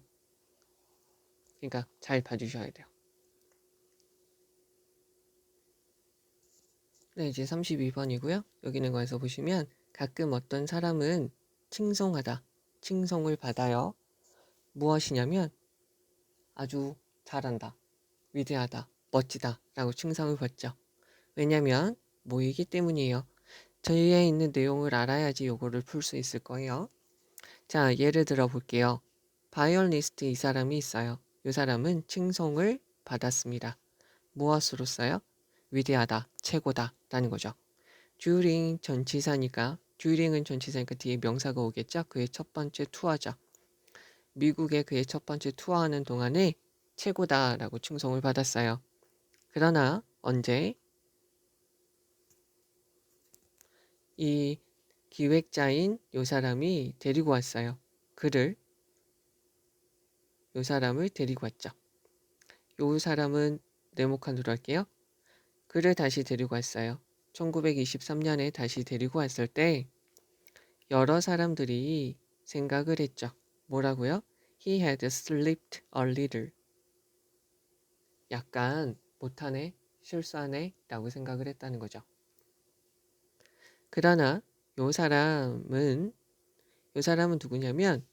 그러니까 잘 봐주셔야 돼요. 네, 이제 32번이고요. 여기 있는 거에서 보시면 가끔 어떤 사람은 칭송하다, 칭송을 받아요. 무엇이냐면 아주 잘한다, 위대하다, 멋지다 라고 칭송을 받죠. 왜냐면 뭐이기 때문이에요. 저희에 있는 내용을 알아야지 요거를 풀 수 있을 거예요. 자, 예를 들어 볼게요. 바이올리스트 이 사람이 있어요. 이 사람은 칭송을 받았습니다. 무엇으로써요? 위대하다, 최고다 라는 거죠. during 전치사니까 during은 전치사니까 뒤에 명사가 오겠죠. 그의 첫 번째 투어죠. 미국에 그의 첫 번째 투어하는 동안에 최고다라고 칭송을 받았어요. 그러나 언제 이 기획자인 요 사람이 데리고 왔어요. 요 사람을 데리고 왔죠. 요 사람은 네모칸으로 할게요. 그를 다시 데리고 왔어요. 1923년에 다시 데리고 왔을 때 여러 사람들이 생각을 했죠. 뭐라고요? He had slipped a little. 약간 못하네, 실수하네 라고 생각을 했다는 거죠. 그러나 요 사람은 누구냐면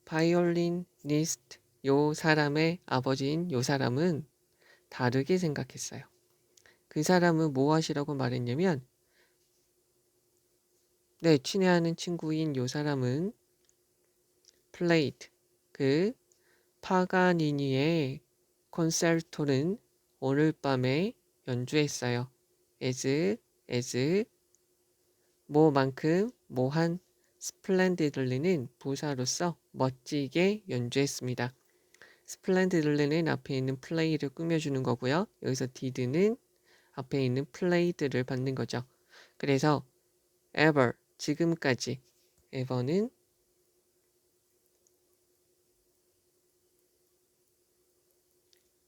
바이올리니스트 요 사람의 아버지인 요 사람은 다르게 생각했어요. 그 사람은 무엇이라고 말했냐면 네, 친애하는 친구인 요 사람은 played 그 파가니니의 콘ser토는 오늘 밤에 연주했어요. as 뭐만큼 뭐한 splendidly는 부사로서 멋지게 연주했습니다. splendidly는 앞에 있는 play를 꾸며주는 거고요. 여기서 did는 앞에 있는 played를 받는 거죠. 그래서 ever 지금까지 ever는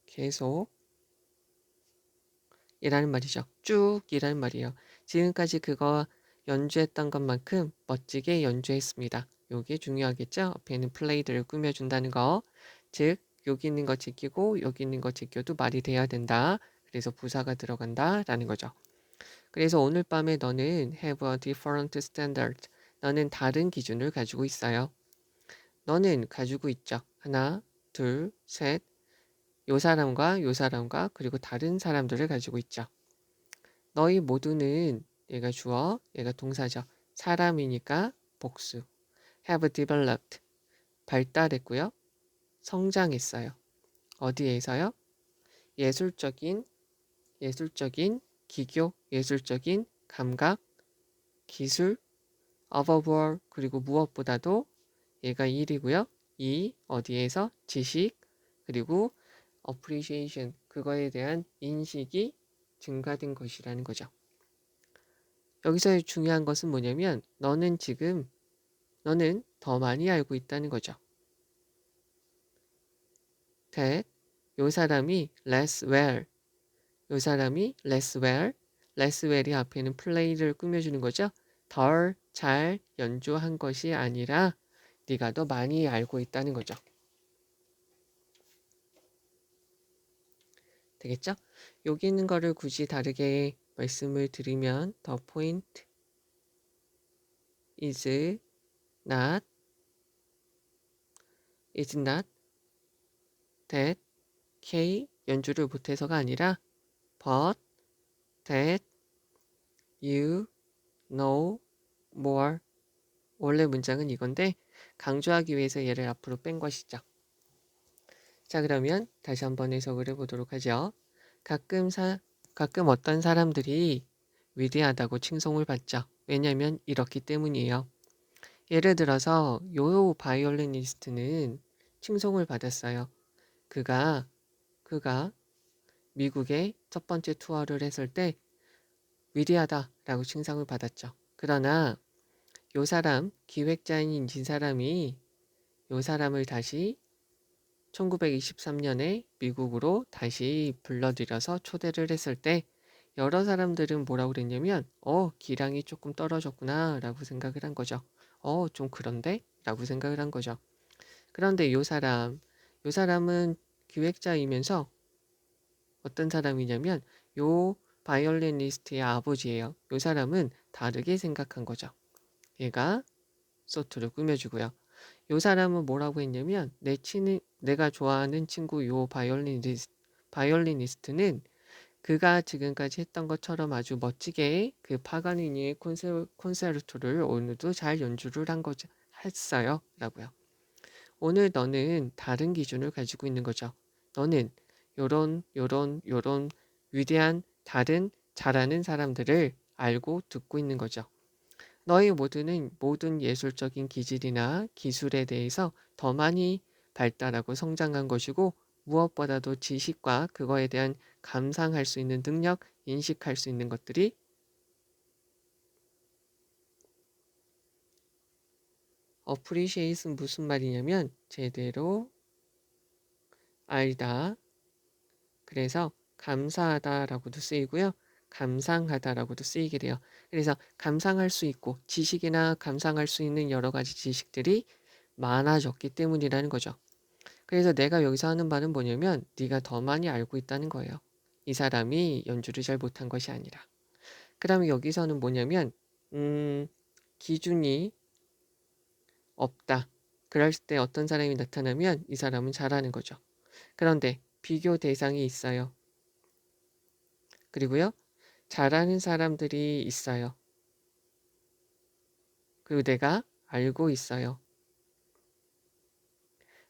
계속 이라는 말이죠. 쭉 이라는 말이에요. 지금까지 그거 연주했던 것만큼 멋지게 연주했습니다. 요게 중요하겠죠? 앞에 있는 플레이드를 꾸며준다는 거. 즉 여기 있는 거 지키고 여기 있는 거 지켜도 말이 돼야 된다. 그래서 부사가 들어간다 라는 거죠. 그래서 오늘 밤에 너는 have a different standard. 너는 다른 기준을 가지고 있어요. 너는 가지고 있죠. 하나, 둘, 셋. 요 사람과 그리고 다른 사람들을 가지고 있죠. 너희 모두는 얘가 주어, 얘가 동사죠. 사람이니까 복수. have developed 발달했고요. 성장했어요. 어디에서요? 예술적인 기교, 예술적인 감각, 기술, above 그리고 무엇보다도 얘가 1이고요. 이 어디에서 지식 그리고 appreciation 그거에 대한 인식이 증가된 것이라는 거죠. 여기서 중요한 것은 뭐냐면 너는 더 많이 알고 있다는 거죠. that 요 사람이 less well 요 사람이 less well이 앞에는 play를 꾸며주는 거죠. 덜 잘 연주한 것이 아니라 네가 더 많이 알고 있다는 거죠. 되겠죠? 여기 있는 거를 굳이 다르게 말씀을 드리면 the point not is not that K 연주를 못해서가 아니라 but that you know more 원래 문장은 이건데 강조하기 위해서 얘를 앞으로 뺀 것이죠. 자 그러면 다시 한번 해석을 해보도록 하죠. 가끔 어떤 사람들이 위대하다고 칭송을 받죠. 왜냐하면 이렇기 때문이에요. 예를 들어서 요 바이올리니스트는 칭송을 받았어요. 그가 미국에 첫 번째 투어를 했을 때 위대하다라고 칭송을 받았죠. 그러나 요 사람 기획자인 이 사람이 요 사람을 다시 1923년에 미국으로 다시 불러들여서 초대를 했을 때 여러 사람들은 뭐라고 그랬냐면 기량이 조금 떨어졌구나 라고 생각을 한 거죠. 좀 그런데? 라고 생각을 한 거죠. 그런데 요 사람은 기획자이면서 어떤 사람이냐면 요 바이올리니스트의 아버지예요. 요 사람은 다르게 생각한 거죠. 얘가 소트를 꾸며주고요. 요 사람은 뭐라고 했냐면 내가 좋아하는 친구 요 바이올리니스트는 그가 지금까지 했던 것처럼 아주 멋지게 그 파가니니의 콘세르토를 오늘도 잘 연주를 했어요. 라고요. 오늘 너는 다른 기준을 가지고 있는 거죠. 너는 요런 위대한 다른 잘하는 사람들을 알고 듣고 있는 거죠. 너희 모든 예술적인 기질이나 기술에 대해서 더 많이 발달하고 성장한 것이고 무엇보다도 지식과 그거에 대한 감상할 수 있는 능력, 인식할 수 있는 것들이 appreciate은 무슨 말이냐면 제대로 알다. 그래서 감사하다라고도 쓰이고요. 감상하다라고도 쓰이게 돼요. 그래서 감상할 수 있고 지식이나 감상할 수 있는 여러 가지 지식들이 많아졌기 때문이라는 거죠. 그래서 내가 여기서 하는 말은 뭐냐면 네가 더 많이 알고 있다는 거예요. 이 사람이 연주를 잘 못한 것이 아니라. 그다음에 여기서는 뭐냐면 기준이 없다. 그럴 때 어떤 사람이 나타나면 이 사람은 잘하는 거죠. 그런데 비교 대상이 있어요. 그리고요. 잘하는 사람들이 있어요. 그리고 내가 알고 있어요.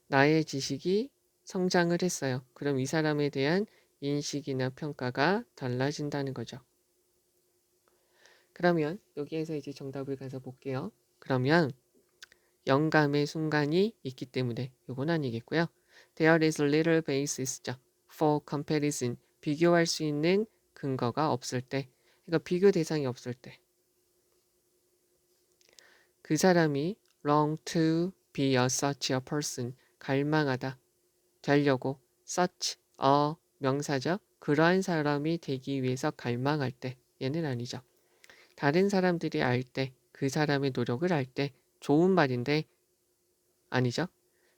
나의 지식이 성장을 했어요. 그럼 이 사람에 대한 인식이나 평가가 달라진다는 거죠. 그러면 여기에서 이제 정답을 가서 볼게요. 그러면 영감의 순간이 있기 때문에 이건 아니겠고요. There is little basis죠. For comparison. 비교할 수 있는 근거가 없을 때. 그러니까 비교 대상이 없을 때. 그 사람이 long to be a such a person. 갈망하다. 되려고. such a 명사죠. 그러한 사람이 되기 위해서 갈망할 때. 얘는 아니죠. 다른 사람들이 알 때, 그 사람의 노력을 알 때 좋은 말인데 아니죠.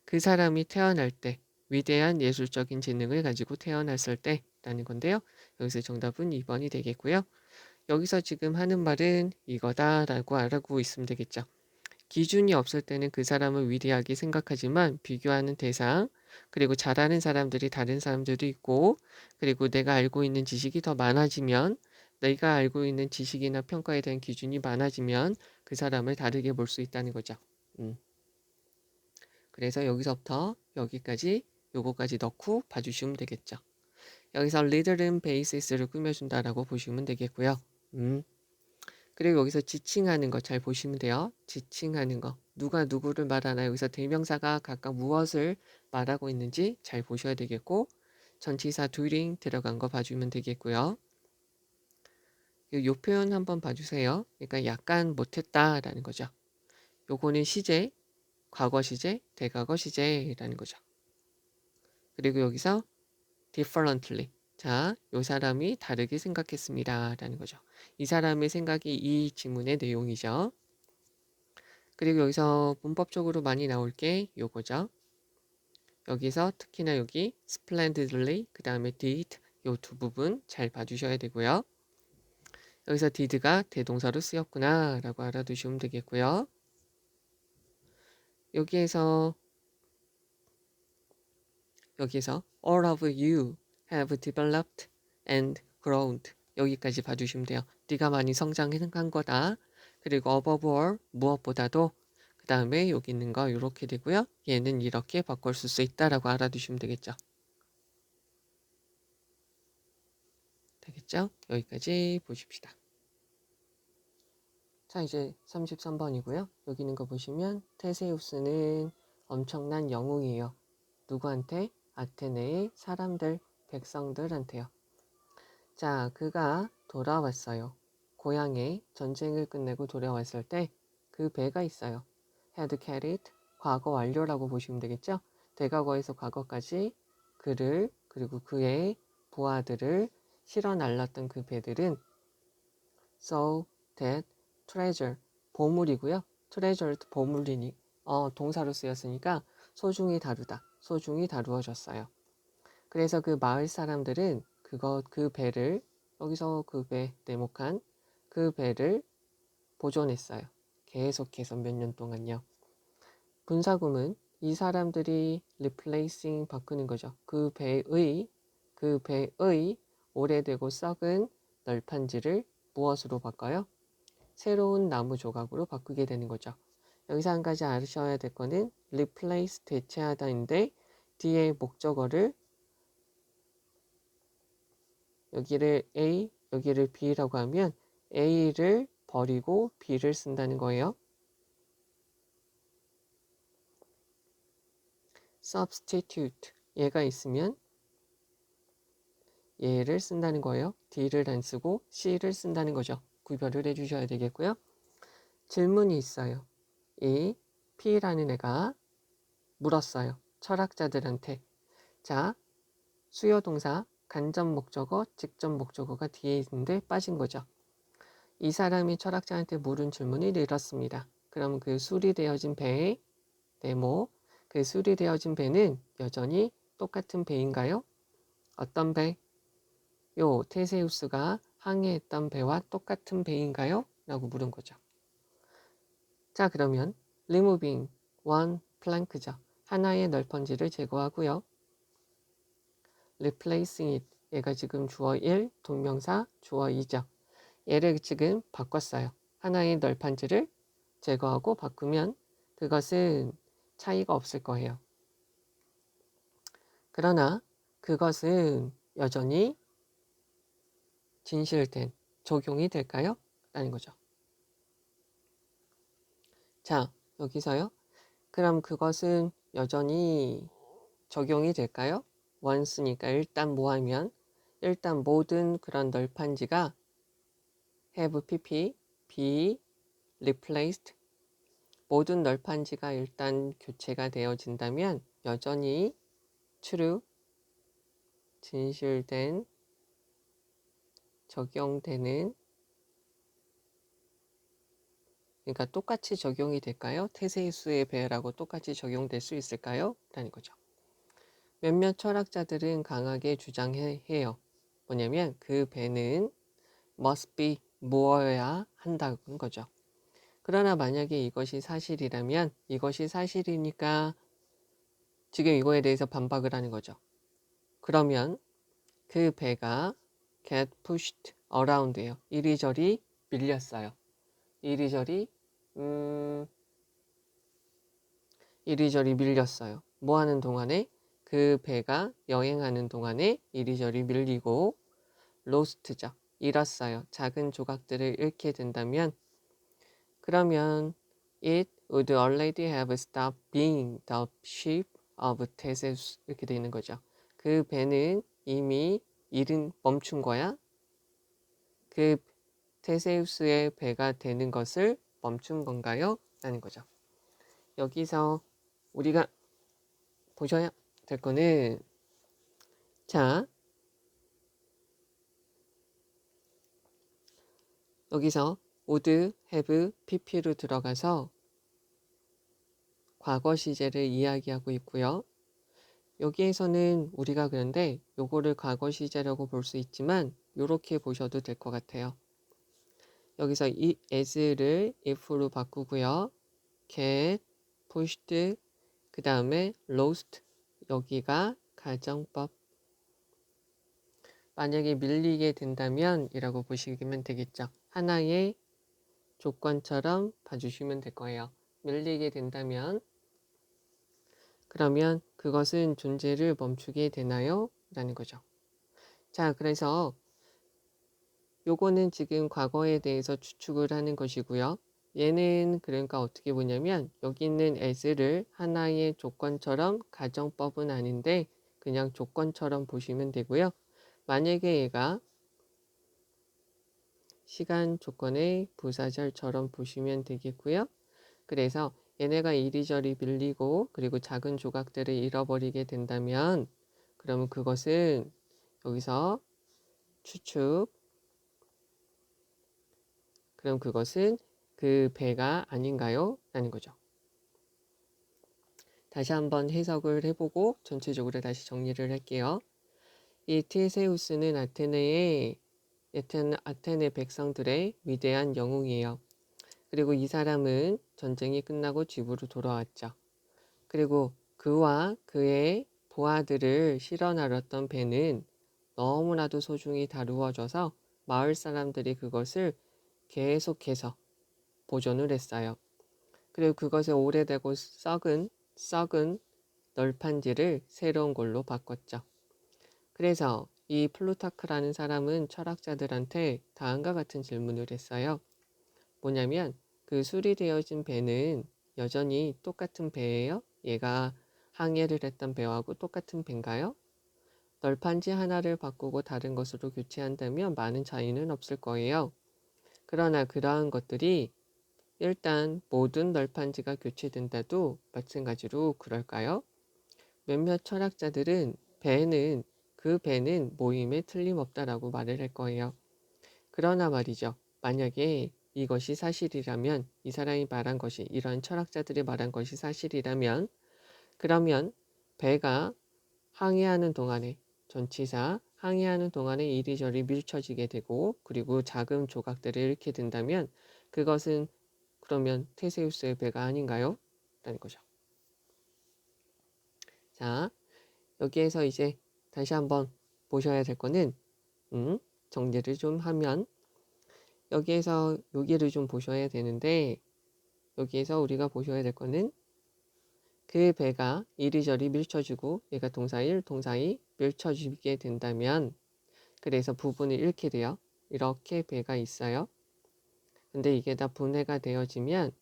그 사람이 태어날 때 위대한 예술적인 재능을 가지고 태어났을 때라는 건데요. 여기서 정답은 2번이 되겠고요. 여기서 지금 하는 말은 이거다라고 알고 있으면 되겠죠. 기준이 없을 때는 그 사람을 위대하게 생각하지만 비교하는 대상 그리고 잘하는 사람들이 다른 사람들도 있고 그리고 내가 알고 있는 지식이 더 많아지면 내가 알고 있는 지식이나 평가에 대한 기준이 많아지면 그 사람을 다르게 볼 수 있다는 거죠. 그래서 여기서부터 여기까지 요거까지 넣고 봐주시면 되겠죠. 여기서 rhythm basis를 꾸며준다라고 보시면 되겠고요. 그리고 여기서 지칭하는 거 잘 보시면 돼요. 지칭하는 거. 누가 누구를 말하나 여기서 대명사가 각각 무엇을 말하고 있는지 잘 보셔야 되겠고 전치사 doing 들어간 거 봐주면 되겠고요. 요 표현 한번 봐주세요. 그러니까 약간 못했다라는 거죠. 요거는 시제, 과거 시제, 대과거 시제라는 거죠. 그리고 여기서 differently. 자, 요 사람이 다르게 생각했습니다. 라는 거죠. 이 사람의 생각이 이 지문의 내용이죠. 그리고 여기서 문법적으로 많이 나올 게 요거죠. 여기서 특히나 여기 splendidly, 그 다음에 did 요 두 부분 잘 봐주셔야 되고요. 여기서 did가 대동사로 쓰였구나 라고 알아두시면 되겠고요. 여기에서 all of you have developed and grown 여기까지 봐주시면 돼요. 네가 많이 성장한 거다. 그리고 above all 무엇보다도 그 다음에 여기 있는 거 이렇게 되고요. 얘는 이렇게 바꿀 수 있다라고 알아두시면 되겠죠. 되겠죠? 여기까지 보십시다. 자, 이제 33번이고요. 여기 있는 거 보시면 테세우스는 엄청난 영웅이에요. 누구한테? 아테네의 사람들, 백성들한테요. 자, 그가 돌아왔어요. 고향에 전쟁을 끝내고 돌아왔을 때 그 배가 있어요. had carried, 과거 완료라고 보시면 되겠죠? 대과거에서 과거까지 그를 그리고 그의 부하들을 실어 날랐던 그 배들은 so that treasure, 보물이고요. treasured 보물이니 동사로 쓰였으니까 소중히 다루다, 소중히 다루어졌어요. 그래서 그 마을 사람들은 그 배를 여기서 그 배 네모칸 그 배를 보존했어요. 계속해서 몇 년 동안요. 분사구문 이 사람들이 replacing 바꾸는 거죠. 그 배의 오래되고 썩은 널판지를 무엇으로 바꿔요? 새로운 나무 조각으로 바꾸게 되는 거죠. 여기서 한 가지 아셔야 될 거는 replace 대체하다인데 뒤에 목적어를 여기를 A, 여기를 B라고 하면 A를 버리고 B를 쓴다는 거예요. substitute 얘가 있으면 얘를 쓴다는 거예요. D를 안 쓰고 C를 쓴다는 거죠. 구별을 해주셔야 되겠고요. 질문이 있어요. 이 P라는 애가 물었어요. 철학자들한테. 자, 수요 동사 간접 목적어, 직접 목적어가 뒤에 있는데 빠진 거죠. 이 사람이 철학자한테 물은 질문이 이렇습니다. 그럼 그 수리되어진 배의 네모, 그 수리되어진 배는 여전히 똑같은 배인가요? 어떤 배? 요 테세우스가 항해했던 배와 똑같은 배인가요? 라고 물은 거죠. 자, 그러면 removing one plank죠. 하나의 널펀지를 제거하고요. replacing it 얘가 지금 주어 1, 동명사 주어 2죠. 얘를 지금 바꿨어요. 하나의 널판지를 제거하고 바꾸면 그것은 차이가 없을 거예요. 그러나 그것은 여전히 진실된 적용이 될까요? 라는 거죠. 자, 여기서요. 그럼 그것은 여전히 적용이 될까요? once니까 일단 뭐 하면 일단 모든 그런 널판지가 have pp, be replaced 모든 널판지가 일단 교체가 되어진다면 여전히 true, 진실된, 적용되는 그러니까 똑같이 적용이 될까요? 테세우스의 배라고 똑같이 적용될 수 있을까요? 라는 거죠. 몇몇 철학자들은 강하게 주장해요. 뭐냐면 그 배는 must be 무엇여야 한다는 거죠. 그러나 만약에 이것이 사실이라면 이것이 사실이니까 지금 이거에 대해서 반박을 하는 거죠. 그러면 그 배가 get pushed around예요. 이리저리 밀렸어요. 이리저리 밀렸어요. 뭐 하는 동안에 그 배가 여행하는 동안에 이리저리 밀리고 lost죠. 잃었어요. 작은 조각들을 잃게 된다면 그러면 it would already have stopped being the ship of Theseus 이렇게 되어 있는 거죠. 그 배는 이미 멈춘 거야. 그 테세우스의 배가 되는 것을 멈춘 건가요? 라는 거죠. 여기서 우리가 보셔야 될 거는 자 여기서 would have pp로 들어가서 과거 시제를 이야기하고 있고요. 여기에서는 우리가 그런데 요거를 과거 시제라고 볼 수 있지만 이렇게 보셔도 될 것 같아요. 여기서 이 as를 if로 바꾸고요. get, pushed, 그 다음에 lost 여기가 가정법 만약에 밀리게 된다면 이라고 보시면 되겠죠. 하나의 조건처럼 봐주시면 될 거예요. 밀리게 된다면 그러면 그것은 존재를 멈추게 되나요? 라는 거죠. 자, 그래서 요거는 지금 과거에 대해서 추측을 하는 것이고요. 얘는 그러니까 어떻게 보냐면 여기 있는 as를 하나의 조건처럼 가정법은 아닌데 그냥 조건처럼 보시면 되고요. 만약에 얘가 시간 조건의 부사절처럼 보시면 되겠고요. 그래서 얘네가 이리저리 밀리고 그리고 작은 조각들을 잃어버리게 된다면 그러면 그것은 여기서 추측 그럼 그것은 그 배가 아닌가요? 라는 거죠. 다시 한번 해석을 해보고 전체적으로 다시 정리를 할게요. 이 티세우스는 아테네 백성들의 위대한 영웅이에요. 그리고 이 사람은 전쟁이 끝나고 집으로 돌아왔죠. 그리고 그와 그의 부하들을 실어 나르던 배는 너무나도 소중히 다루어져서 마을 사람들이 그것을 계속해서 보존을 했어요. 그리고 그것의 오래되고 썩은 널판지를 새로운 걸로 바꿨죠. 그래서 이 플루타크라는 사람은 철학자들한테 다음과 같은 질문을 했어요. 뭐냐면 그 수리되어진 배는 여전히 똑같은 배예요? 얘가 항해를 했던 배하고 똑같은 배인가요? 널판지 하나를 바꾸고 다른 것으로 교체한다면 많은 차이는 없을 거예요. 그러나 그러한 것들이 일단 모든 널판지가 교체된다도 마찬가지로 그럴까요? 몇몇 철학자들은 그 배는 모임에 틀림없다라고 말을 할 거예요. 그러나 말이죠. 만약에 이것이 사실이라면 이 사람이 말한 것이 이런 철학자들이 말한 것이 사실이라면 그러면 배가 항해하는 동안에 전치사 항해하는 동안에 이리저리 밀쳐지게 되고 그리고 작은 조각들을 잃게 된다면 그것은 그러면 테세우스의 배가 아닌가요? 라는 거죠. 자, 여기에서 이제 다시 한번 보셔야 될 거는 정리를 좀 하면 여기에서 여기를 좀 보셔야 되는데 여기에서 우리가 보셔야 될 거는 그 배가 이리저리 밀쳐지고 얘가 동사이 밀쳐지게 된다면 그래서 부분을 잃게 돼요. 이렇게 배가 있어요. 근데 이게 다 분해가 되어지면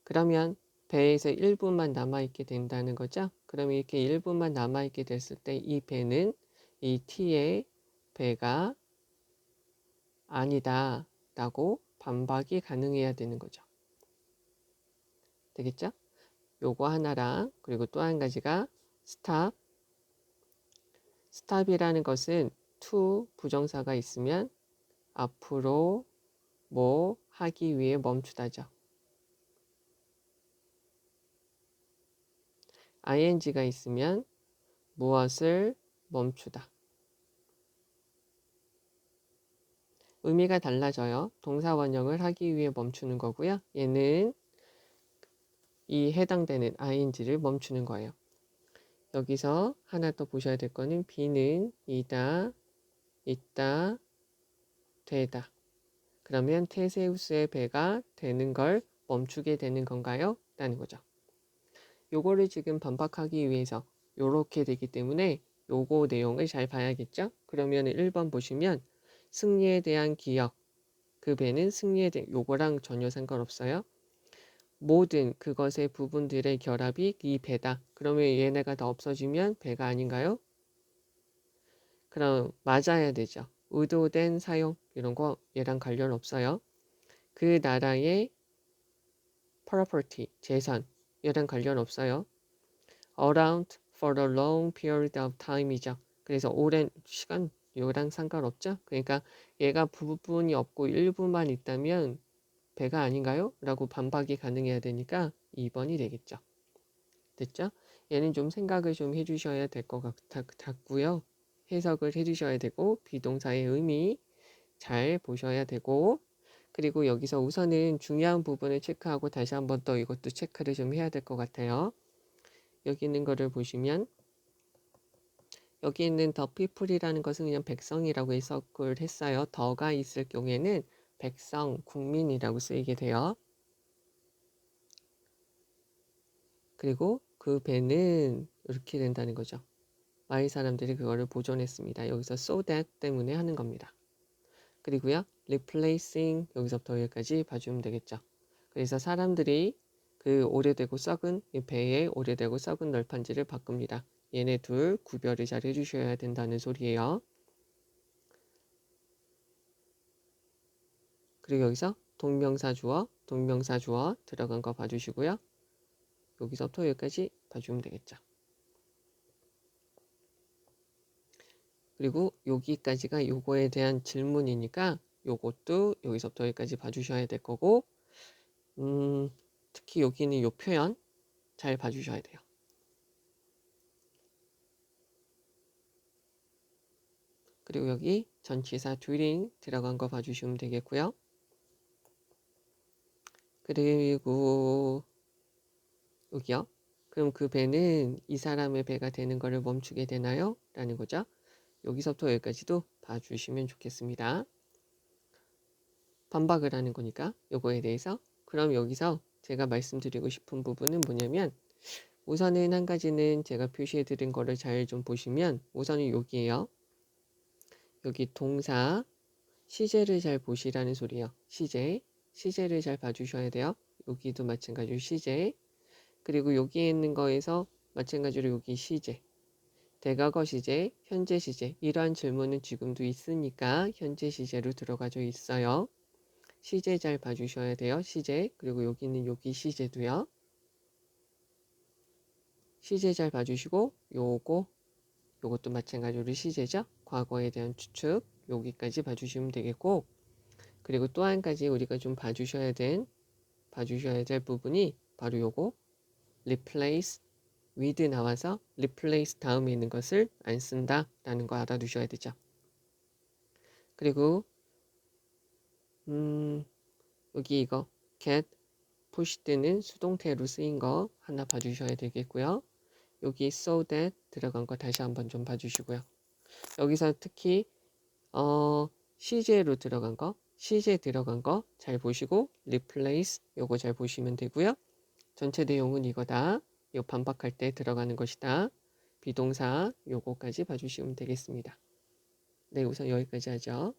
그러면 배에서 일부만 남아있게 된다는 거죠. 그러면 이렇게 일부만 남아있게 됐을 때 이 배는 이 T의 배가 아니다 라고 반박이 가능해야 되는 거죠. 되겠죠? 요거 하나랑 그리고 또 한 가지가 스탑. 스탑이라는 것은 to 부정사가 있으면 앞으로 뭐 하기 위해 멈추다죠. ing가 있으면 무엇을 멈추다. 의미가 달라져요. 동사 원형을 하기 위해 멈추는 거고요. 얘는 이 해당되는 ing를 멈추는 거예요. 여기서 하나 더 보셔야 될 거는 B는 이다, 있다, 되다. 그러면 테세우스의 배가 되는 걸 멈추게 되는 건가요? 라는 거죠. 요거를 지금 반박하기 위해서 요렇게 되기 때문에 요거 내용을 잘 봐야겠죠? 그러면 1번 보시면 승리에 대한 기억, 그 배는 승리에 대한 요거랑 전혀 상관없어요. 모든 그것의 부분들의 결합이 이 배다. 그러면 얘네가 다 없어지면 배가 아닌가요? 그럼 맞아야 되죠. 의도된 사용 이런 거 얘랑 관련 없어요. 그 나라의 property 재산 얘랑 관련 없어요. around for a long period of time이죠. 그래서 오랜 시간 요랑 상관없죠. 그러니까 얘가 부분이 없고 일부만 있다면 배가 아닌가요? 라고 반박이 가능해야 되니까 2번이 되겠죠. 됐죠? 얘는 좀 생각을 좀 해주셔야 될 것 같고요. 해석을 해주셔야 되고 비동사의 의미 잘 보셔야 되고 그리고 여기서 우선은 중요한 부분을 체크하고 다시 한번 또 이것도 체크를 좀 해야 될 것 같아요. 여기 있는 거를 보시면 여기 있는 the people이라는 것은 그냥 백성이라고 해석을 했어요. 더가 있을 경우에는 백성, 국민이라고 쓰이게 돼요. 그리고 그 배는 이렇게 된다는 거죠. 마을 사람들이 그거를 보존했습니다. 여기서 so that 때문에 하는 겁니다. 그리고요. replacing 여기서부터 여기까지 봐주면 되겠죠. 그래서 사람들이 그 오래되고 썩은 이 배에 오래되고 썩은 널판지를 바꿉니다. 얘네 둘 구별을 잘 해주셔야 된다는 소리예요. 그리고 여기서 동명사 주어 들어간 거 봐주시고요. 여기서부터 여기까지 봐주면 되겠죠. 그리고 여기까지가 요거에 대한 질문이니까 요것도 여기서부터 여기까지 봐주셔야 될 거고 특히 여기는 요 표현 잘 봐주셔야 돼요. 그리고 여기 전치사 during 들어간 거 봐주시면 되겠고요. 그리고 여기요. 그럼 그 배는 이 사람의 배가 되는 거를 멈추게 되나요? 라는 거죠. 여기서부터 여기까지도 봐주시면 좋겠습니다. 반박을 하는 거니까 요거에 대해서. 그럼 여기서 제가 말씀드리고 싶은 부분은 뭐냐면 우선은 한 가지는 제가 표시해 드린 거를 잘 좀 보시면 우선은 여기에요. 여기 동사 시제를 잘 보시라는 소리예요. 시제를 잘 봐주셔야 돼요. 여기도 마찬가지로 시제 그리고 여기에 있는 거에서 마찬가지로 여기 시제 대과거 시제, 현재 시제 이러한 질문은 지금도 있으니까 현재 시제로 들어가져 있어요. 시제 잘 봐주셔야 돼요. 시제 그리고 여기는 여기 시제도요. 시제 잘 봐주시고 요것도 마찬가지로 시제죠. 과거에 대한 추측 여기까지 봐주시면 되겠고 그리고 또 한 가지 우리가 좀 봐주셔야 될 부분이 바로 요거 replace with 나와서 replace 다음에 있는 것을 안 쓴다 라는 거 알아두셔야 되죠. 그리고 여기 이거 get pushed는 수동태로 쓰인 거 하나 봐주셔야 되겠고요. 여기 so that 들어간 거 다시 한번 좀 봐주시고요. 여기서 특히 시제로 들어간 거 시제 들어간 거 잘 보시고 replace 요거 잘 보시면 되고요. 전체 내용은 이거다. 요 반박할 때 들어가는 것이다. 비동사 요거까지 봐주시면 되겠습니다. 네, 우선 여기까지 하죠.